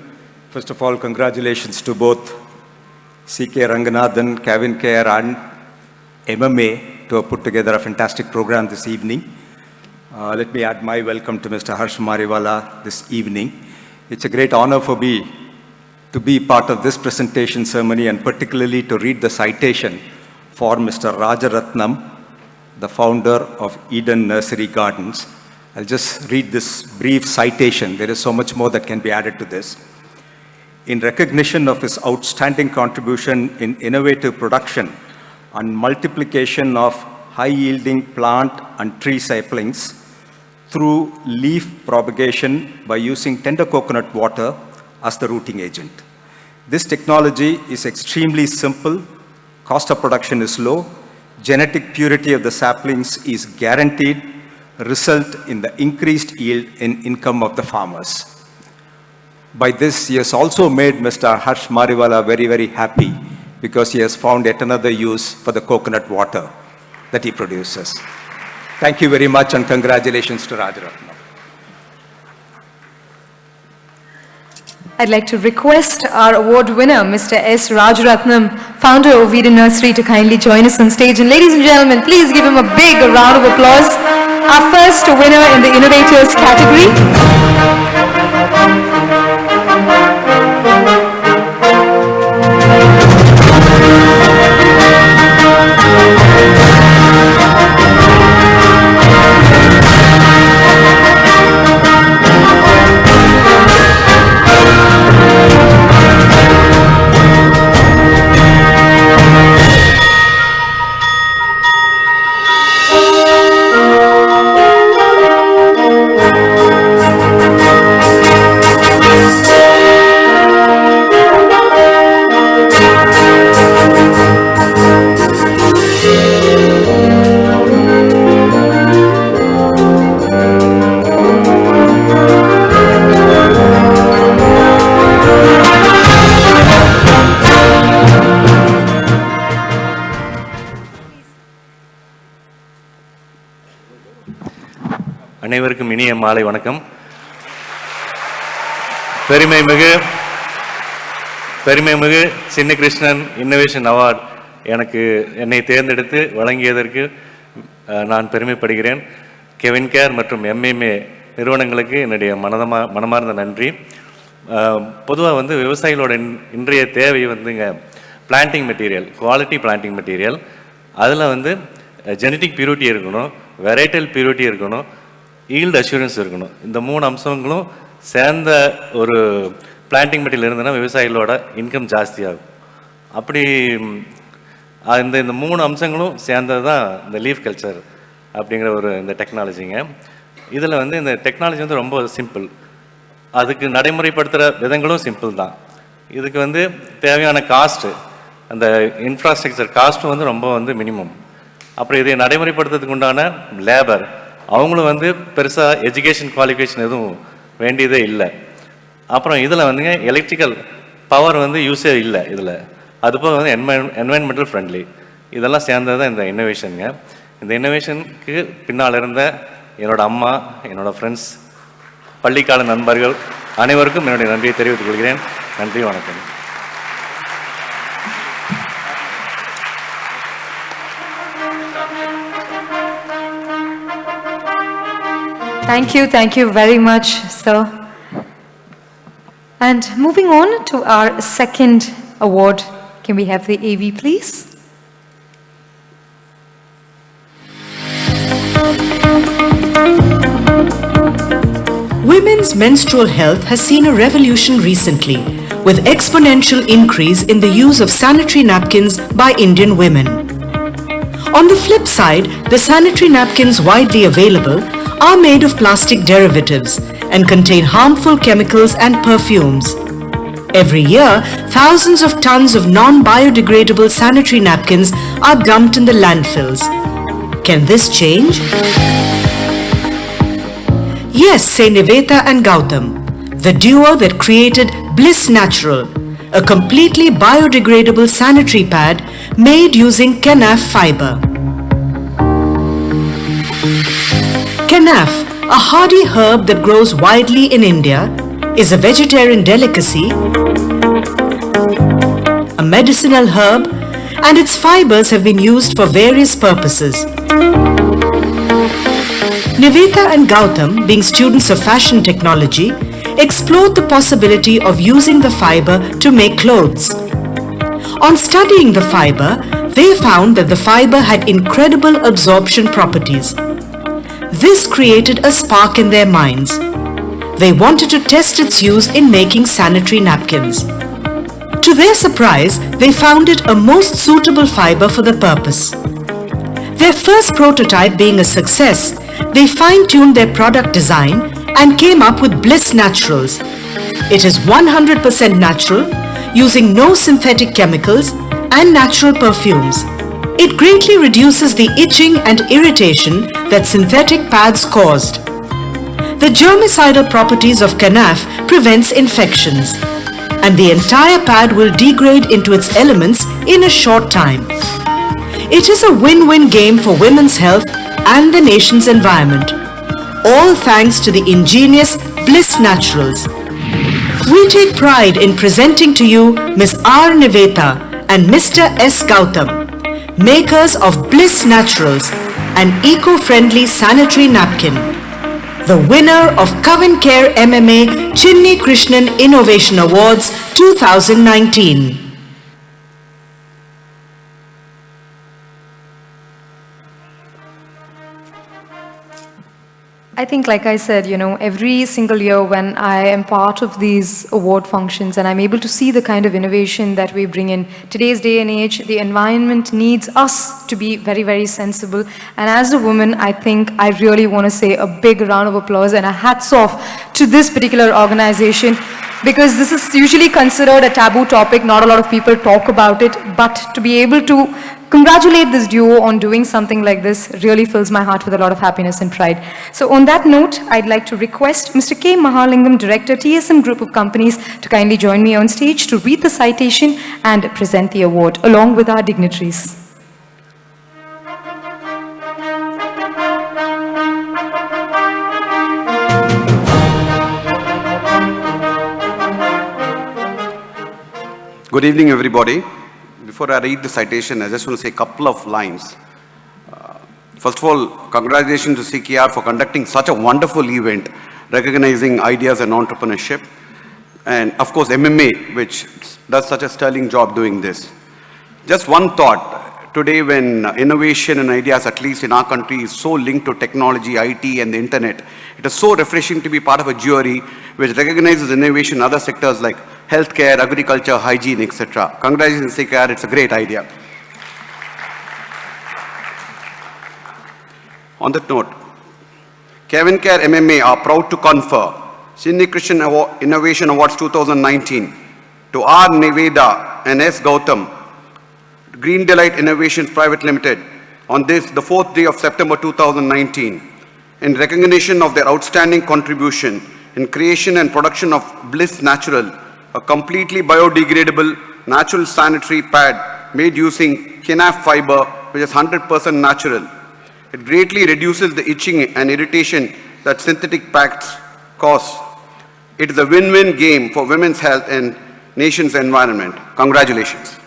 First of all, congratulations to both C.K. Ranganathan, CavinKare and MMA to have put together a fantastic program this evening. Let me add my welcome to Mr. Harsh Mariwala this evening. It's a great honor for me to be part of this presentation ceremony, and particularly to read the citation for Mr. Rajaratnam, the founder of Eden Nursery Gardens. I'll just read this brief citation. There is so much more that can be added to this. In recognition of his outstanding contribution in innovative production and multiplication of high-yielding plant and tree saplings through leaf propagation by using tender coconut water as the rooting agent. This technology is extremely simple, cost of production is low, genetic purity of the saplings is guaranteed, result in the increased yield in income of the farmers. By this, he has also made Mr. Harsh Mariwala very, very happy, because he has found yet another use for the coconut water that he produces. Thank you very much, and congratulations to Rajaratnam. I'd like to request our award winner, Mr. S. Rajaratnam, founder of Eden Nursery, to kindly join us on stage. And ladies and gentlemen, please give him a big round of applause. Our first winner in the Innovators category. அனைவருக்கும் இனிய மாலை வணக்கம். பெருமைமிகு சின்னிகிருஷ்ணன் innovation award என்னை தேர்ந்தெடுத்து வழங்கியதற்கு நான் பெருமைப்படுகிறேன். கெவின்கேர் மற்றும் MMA நிறுவனங்களுக்கு என்னுடைய மனமார்ந்த நன்றி. பொதுவாக விவசாயிகளோட இன்றைய தேவை planting material, quality planting material. அதில் ஜெனட்டிக் பியூரிட்டி இருக்கணும், வெரைட்டல் பியூரிட்டி இருக்கணும், ஈல்டு அஷூரன்ஸ் இருக்கணும். இந்த 3 அம்சங்களும் சேர்ந்த ஒரு பிளான்டிங் மெட்டீரியல் இருந்ததுன்னா விவசாயிகளோட இன்கம் ஜாஸ்தியாகும். அப்படி இந்த 3 அம்சங்களும் சேர்ந்தது தான் இந்த லீஃப் கல்ச்சர் அப்படிங்கிற இந்த டெக்னாலஜிங்க. இதில் இந்த டெக்னாலஜி ரொம்ப சிம்பிள். அதுக்கு நடைமுறைப்படுத்துகிற விதங்களும் சிம்பிள் தான். இதுக்கு வந்து தேவையான காஸ்ட்டு, அந்த இன்ஃப்ராஸ்ட்ரக்சர் காஸ்ட்டும் வந்து ரொம்ப வந்து மினிமம். அப்புறம் இதை நடைமுறைப்படுத்துறதுக்கு உண்டான லேபர், அவங்களும் வந்து பெருசாக எஜுகேஷன் குவாலிஃபிகேஷன் எதுவும் வேண்டியதே இல்லை. அப்புறம் இதில் வந்துங்க எலக்ட்ரிக்கல் பவர் வந்து யூஸே இல்லை இதில். அதுபோக வந்து என்வைரன்மெண்டல் ஃப்ரெண்ட்லி, இதெல்லாம் சேர்ந்தது தான் இந்த இன்னோவேஷனுங்க. இந்த இன்னோவேஷனுக்கு பின்னால் இருந்த என்னோடய அம்மா, என்னோடய ஃப்ரெண்ட்ஸ், பள்ளிக்கால நண்பர்கள் அனைவருக்கும் என்னுடைய நன்றியை தெரிவித்துக் கொள்கிறேன். நன்றி, வணக்கம். Thank you very much, sir. And moving on to our second award, can we have the AV, please? Women's menstrual health has seen a revolution recently, with exponential increase in the use of sanitary napkins by Indian women. On the flip side, the sanitary napkins widely available are made of plastic derivatives and contain harmful chemicals and perfumes. Every year, thousands of tons of non-biodegradable sanitary napkins are dumped in the landfills. Can this change? Yes, say Nivetha and Gautam, the duo that created Bliss Natural, a completely biodegradable sanitary pad made using Kenaf fiber. Kenaf, a hardy herb that grows widely in India, is a vegetarian delicacy, a medicinal herb, and its fibers have been used for various purposes. Nivetha and Gautam, being students of fashion technology, explored the possibility of using the fiber to make clothes. On studying the fiber, they found that the fiber had incredible absorption properties. This created a spark in their minds. They wanted to test its use in making sanitary napkins. To their surprise, they found it a most suitable fiber for the purpose. Their first prototype being a success, they fine-tuned their product design and came up with Bliss Naturals. It is 100% natural, using no synthetic chemicals and natural perfumes. It greatly reduces the itching and irritation that synthetic pads caused. The germicidal properties of Kenaf prevents infections, and the entire pad will degrade into its elements in a short time. It is a win-win game for women's health and the nation's environment, all thanks to the ingenious Bliss Naturals. We take pride in presenting to you Ms. R. Nivetha and Mr. S. Gautam, makers of Bliss Naturals, an eco-friendly sanitary napkin, the winner of CavinKare-MMA Chinnikrishnan Innovation Awards 2019. I think, like I said, every single year when I am part of these award functions and I'm able to see the kind of innovation that we bring in today's day and age, the environment needs us to be very, very sensible. And as a woman, I think I really want to say a big round of applause and a hats off to this particular organization, because this is usually considered a taboo topic. Not a lot of people talk about it, but to be able to congratulate this duo on doing something like this really fills my heart with a lot of happiness and pride. So on that note, I'd like to request Mr. K. Mahalingam, Director, TSM Group of Companies, to kindly join me on stage to read the citation and present the award along with our dignitaries. Good evening, everybody. Before I read the citation, I just want to say a couple of lines. First of all, congratulations to CKR for conducting such a wonderful event, recognizing ideas and entrepreneurship. And of course, MMA, which does such a sterling job doing this. Just one thought. Today, when innovation and ideas, at least in our country, is so linked to technology, IT, and the internet, it is so refreshing to be part of a jury which recognizes innovation in other sectors like healthcare, agriculture, hygiene, etc. Congratulations, CKR, it's a great idea. On that note, CavinKare-MMA are proud to confer Chinnikrishnan Innovation Awards 2019 to R. Niveda and S. Gautam, Green Delight Innovations Private Limited, on this, the 4th day of September 2019, in recognition of their outstanding contribution in creation and production of Bliss Natural, a completely biodegradable natural sanitary pad made using kenaf fiber, which is 100% natural. It greatly reduces the itching and irritation that synthetic pads cause. It is a win-win game for women's health and nation's environment. Congratulations.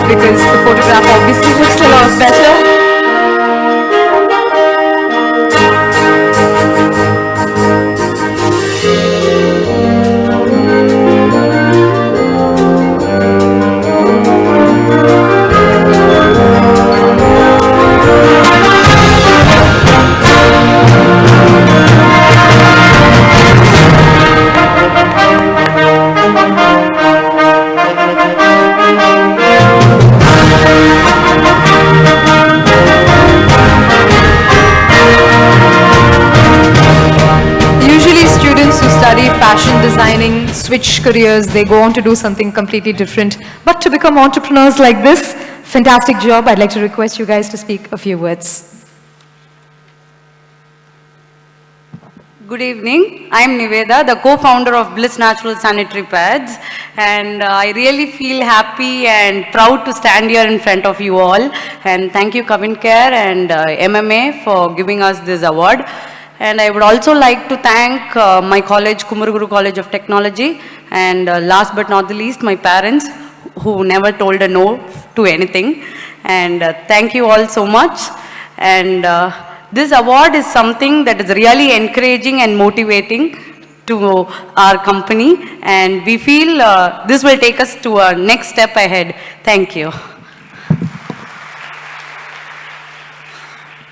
Because the photograph obviously looks a lot better. Fashion designing, switch careers, they go on to do something completely different. But to become entrepreneurs like this, fantastic job. I'd like to request you guys to speak a few words. Good evening. I am Niveda, the co-founder of Bliss Natural Sanitary Pads, and I really feel happy and proud to stand here in front of you all. And thank you CavinKare and MMA for giving us this award. And I would also like to thank my college, Kumaraguru College of Technology, and last but not the least, my parents, who never told a no to anything. And thank you all so much. And this award is something that is really encouraging and motivating to our company. And we feel this will take us to a next step ahead. Thank you.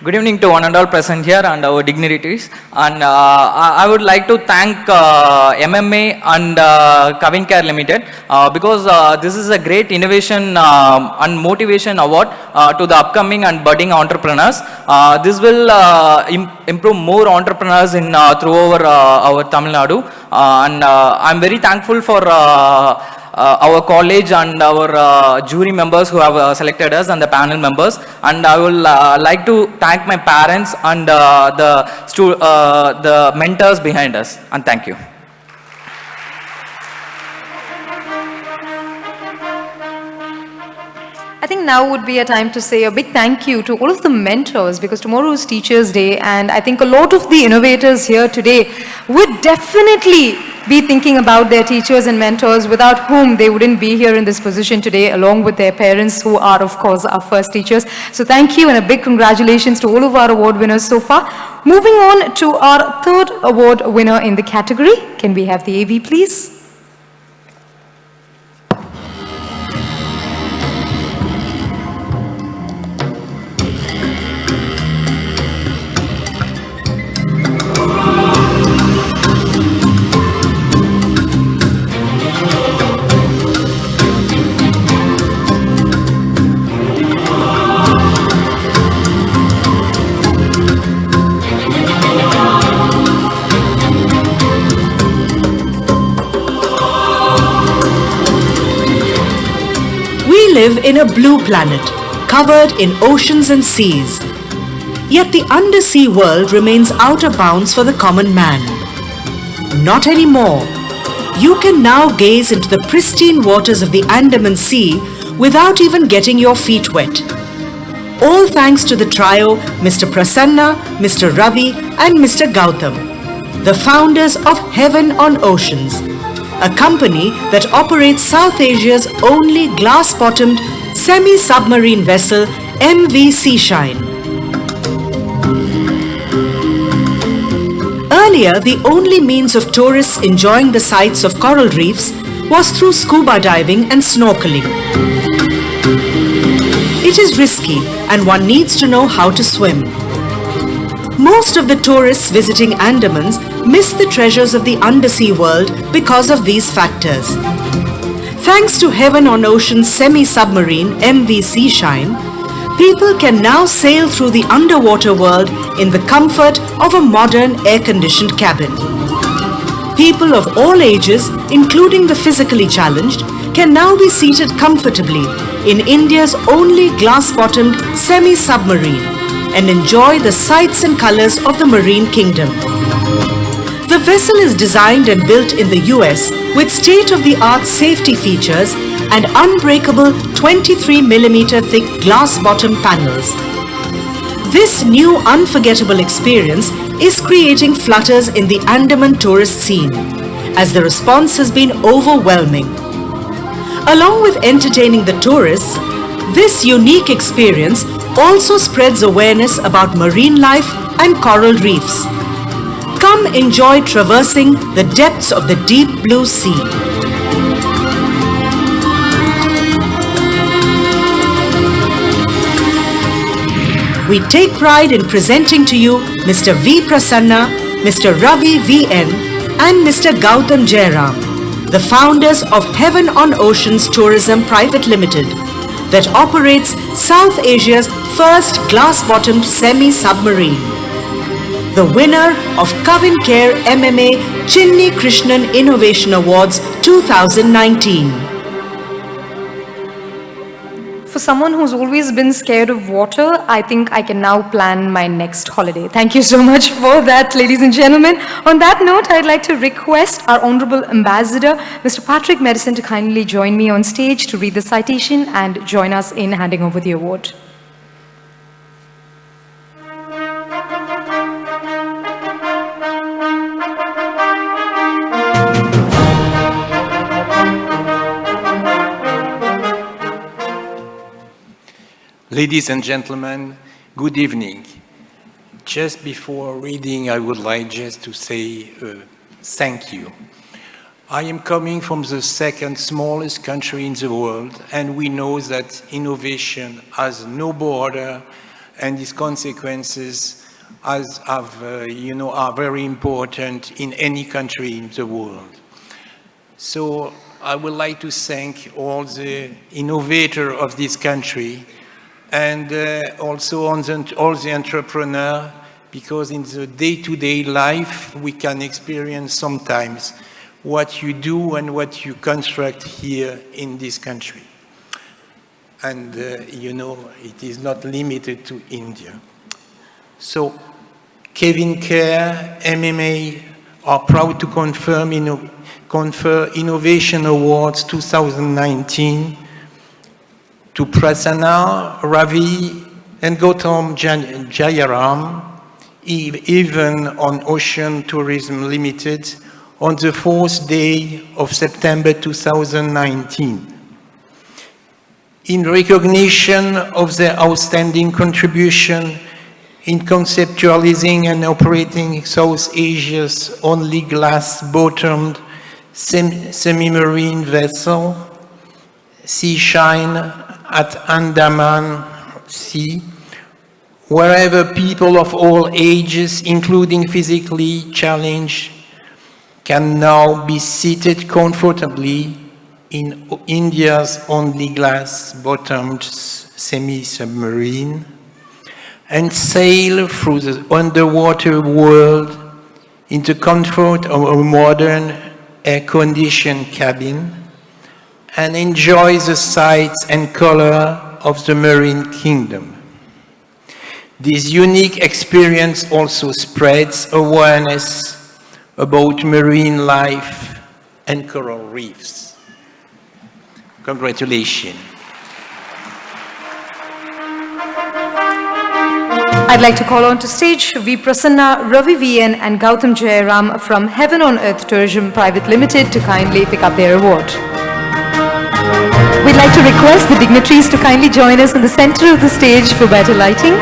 Good evening to one and all present here and our dignitaries. And I would like to thank MMA and CavinKare Limited because this is a great innovation and motivation award to the upcoming and budding entrepreneurs. This will improve more entrepreneurs in throughout our Tamil Nadu. And I'm very thankful for our college and our jury members who have selected us and the panel members, and I will like to thank my parents and the mentors behind us, and thank you. I think now would be a time to say a big thank you to all of the mentors, because tomorrow is Teachers' Day, and I think a lot of the innovators here today would definitely be thinking about their teachers and mentors, without whom they wouldn't be here in this position today, along with their parents, who are of course our first teachers. So thank you and a big congratulations to all of our award winners so far. Moving on to our third award winner in the category. Can we have the AV please? We live in a blue planet, covered in oceans and seas. Yet the undersea world remains out of bounds for the common man. Not anymore. You can now gaze into the pristine waters of the Andaman Sea without even getting your feet wet. All thanks to the trio Mr. Prasanna, Mr. Ravi and Mr. Gautam, the founders of Heaven on Oceans, a company that operates South Asia's only glass-bottomed semi-submarine vessel MV Seashine. Earlier, the only means of tourists enjoying the sights of coral reefs was through scuba diving and snorkeling. It is risky and one needs to know how to swim. Most of the tourists visiting Andamans miss the treasures of the undersea world because of these factors. Thanks to Heaven on Ocean's semi-submarine MV Seashine, people can now sail through the underwater world in the comfort of a modern air-conditioned cabin. People of all ages, including the physically challenged, can now be seated comfortably in India's only glass-bottomed semi-submarine and enjoy the sights and colors of the marine kingdom. The vessel is designed and built in the US with state-of-the-art safety features and unbreakable 23mm thick glass-bottom panels. This new unforgettable experience is creating flutters in the Andaman tourist scene, as the response has been overwhelming. Along with entertaining the tourists, this unique experience also spreads awareness about marine life and coral reefs. Come enjoy traversing the depths of the deep blue sea. We take pride in presenting to you Mr. V. Prasanna, Mr. Ravi V.N. and Mr. Gautam Jairam, the founders of Heaven on Oceans Tourism Private Limited, that operates South Asia's first glass-bottomed semi-submarine. The winner of CavinKare-MMA Chinnikrishnan Innovation Awards 2019. For someone who's always been scared of water, I think I can now plan my next holiday. Thank you so much for that, ladies and gentlemen. On that note, I'd like to request our Honorable Ambassador, Mr. Patrick Medicine, to kindly join me on stage to read the citation and join us in handing over the award. Ladies and gentlemen, good evening. Just before reading, I would like just to say thank you. I am coming from the second smallest country in the world, and we know that innovation has no border, and its consequences are very important in any country in the world. So I would like to thank all the innovators of this country, and also all the entrepreneurs, because in the day-to-day life we can experience sometimes what you do and what you construct here in this country. And it is not limited to India. So CavinKare-MMA are proud to confer Innovation Awards 2019 to Prasanna, Ravi, and Gautam Jairam, even on Ocean Tourism Limited, on the 4th day of September 2019. In recognition of their outstanding contribution in conceptualizing and operating South Asia's only glass-bottomed semi-marine vessel, Seashine, at Andaman Sea, wherever people of all ages, including physically challenged, can now be seated comfortably in India's only glass-bottomed semi-submarine and sail through the underwater world in the comfort of a modern air-conditioned cabin and enjoy the sights and color of the marine kingdom. This unique experience also spreads awareness about marine life and coral reefs. Congratulations. I'd like to call on to stage V. Prasanna, Ravi V.N. and Gautam Jairam from Heaven on Earth Tourism Private Limited to kindly pick up their award. we'd like to request the dignitaries to kindly join us in the center of the stage for better lighting.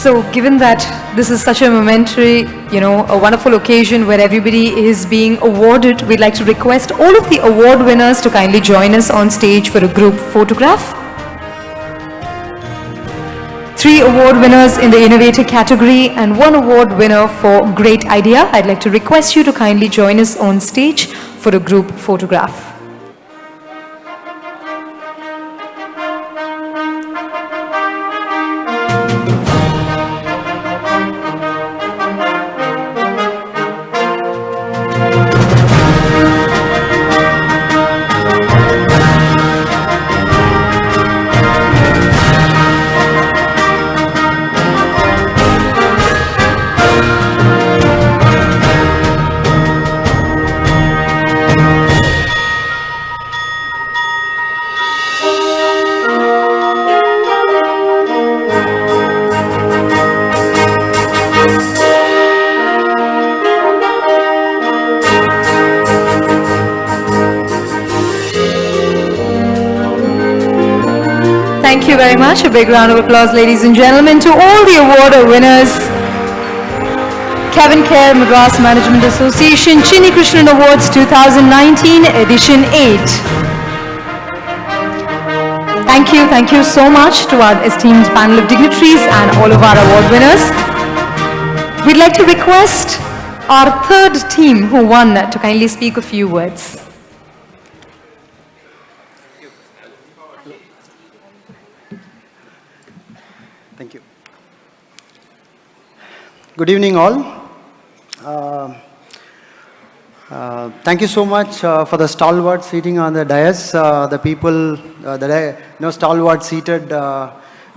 So given that this is such a momentary, a wonderful occasion where everybody is being awarded, we'd like to request all of the award winners to kindly join us on stage for a group photograph. 3 award winners in the innovator category and 1 award winner for great idea. I'd like to request you to kindly join us on stage for a group photograph. Thank you very much. A big round of applause, ladies and gentlemen, to all the award winners. CavinKare Madras Management Association Chinnikrishnan Awards 2019 Edition 8. Thank you so much to our esteemed panel of dignitaries and all of our award winners. We'd like to request our third team who won to kindly speak a few words. Thank you. Good evening all. Thank you so much for the stalwart seating on the dais, the people, stalwart seated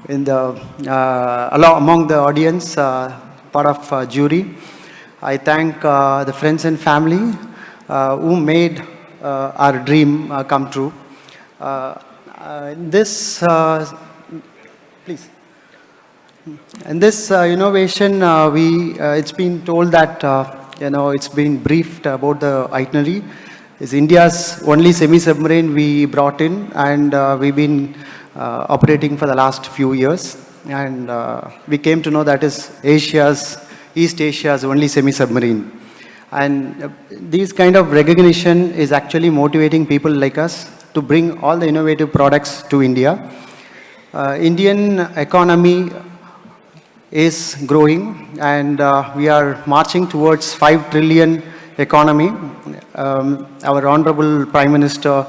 in the, among the audience, part of jury. I thank the friends and family who made our dream come true. Please. In this innovation, it's been told that, it's been briefed about the itinerary. It's India's only semi-submarine we brought in, and we've been operating for the last few years. And we came to know that is East Asia's only semi-submarine. And these kind of recognition is actually motivating people like us to bring all the innovative products to India. Indian economy is growing, and we are marching towards 5 trillion economy. Our Honorable Prime Minister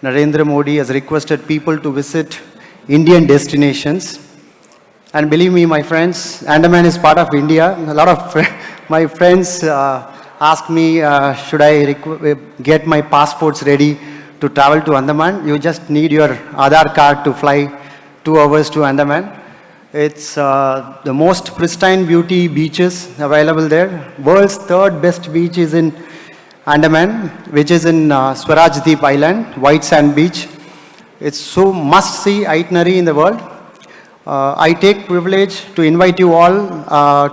Narendra Modi has requested people to visit Indian destinations. And believe me, my friends, Andaman is part of India. A lot of my friends ask me, should I get my passports ready to travel to Andaman? You just need your Aadhaar card to fly 2 hours to Andaman. It's the most pristine beauty beaches available there. World's 3rd best beach is in Andaman, which is in Swaraj Deep Island, White Sand Beach. It's so must-see itinerary in the world. I take privilege to invite you all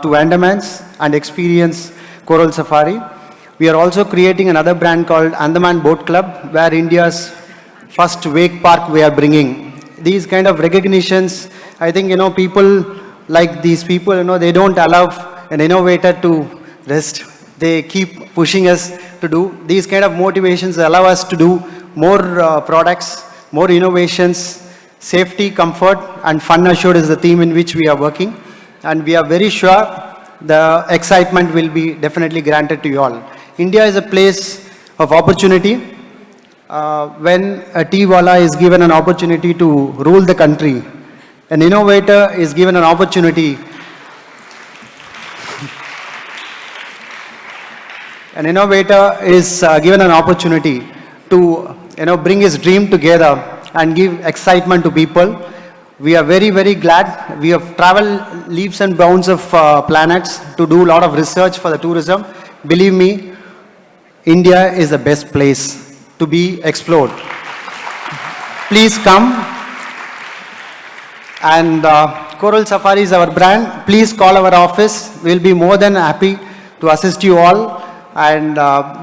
to Andamans and experience Coral Safari. We are also creating another brand called Andaman Boat Club, where India's first wake park we are bringing. These kind of recognitions, I think, people like these people, they don't allow an innovator to rest. they keep pushing us to do. These kind of motivations allow us to do more products, more innovations. Safety, comfort, and fun assured is the theme in which we are working. And we are very sure the excitement will be definitely granted to you all. India is a place of opportunity. When a tea wala is given an opportunity to rule the country, an innovator is given an opportunity. An innovator is given an opportunity to bring his dream together and give excitement to people. We are very, very glad. We have traveled leaps and bounds of planets to do a lot of research for the tourism. Believe me, India is the best place to be explored. Please come. And Coral Safari is our brand. Please call our office. We'll be more than happy to assist you all and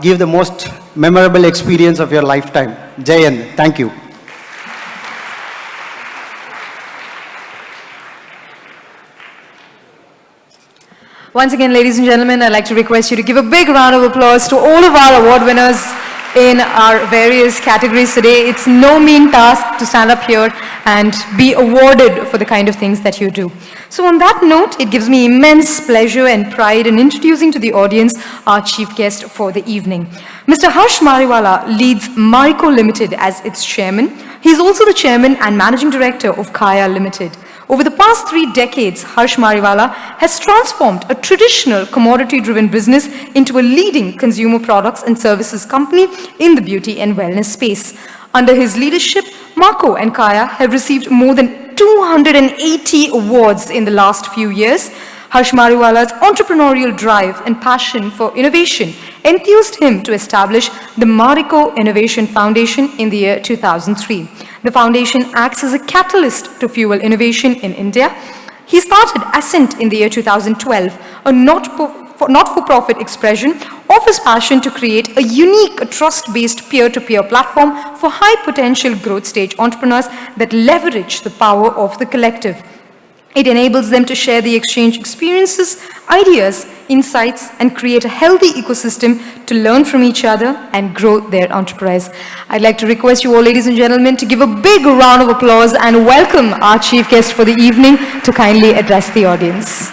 give the most memorable experience of your lifetime. Jai Hind. Thank you. Once again, ladies and gentlemen, I'd like to request you to give a big round of applause to all of our award winners in our various categories today. It's no mean task to stand up here and be awarded for the kind of things that you do. So on that note, it gives me immense pleasure and pride in introducing to the audience our chief guest for the evening. Mr. Harsh Mariwala leads Marico Limited as its chairman. He's also the chairman and managing director of Kaya Limited. Over the past 3 decades, Harsh Mariwala has transformed a traditional commodity-driven business into a leading consumer products and services company in the beauty and wellness space. Under his leadership, Marico and Kaya have received more than 280 awards in the last few years. Harsh Mariwala's entrepreneurial drive and passion for innovation enthused him to establish the Marico Innovation Foundation in the year 2003. The foundation acts as a catalyst to fuel innovation in India. He started Ascent in the year 2012, a not-for-profit expression of his passion to create a unique trust-based peer-to-peer platform for high-potential growth stage entrepreneurs that leverage the power of the collective. It enables them to share the exchange experiences, ideas, insights, and create a healthy ecosystem to learn from each other and grow their enterprise. I'd like to request you all, ladies and gentlemen, to give a big round of applause and welcome our chief guest for the evening to kindly address the audience.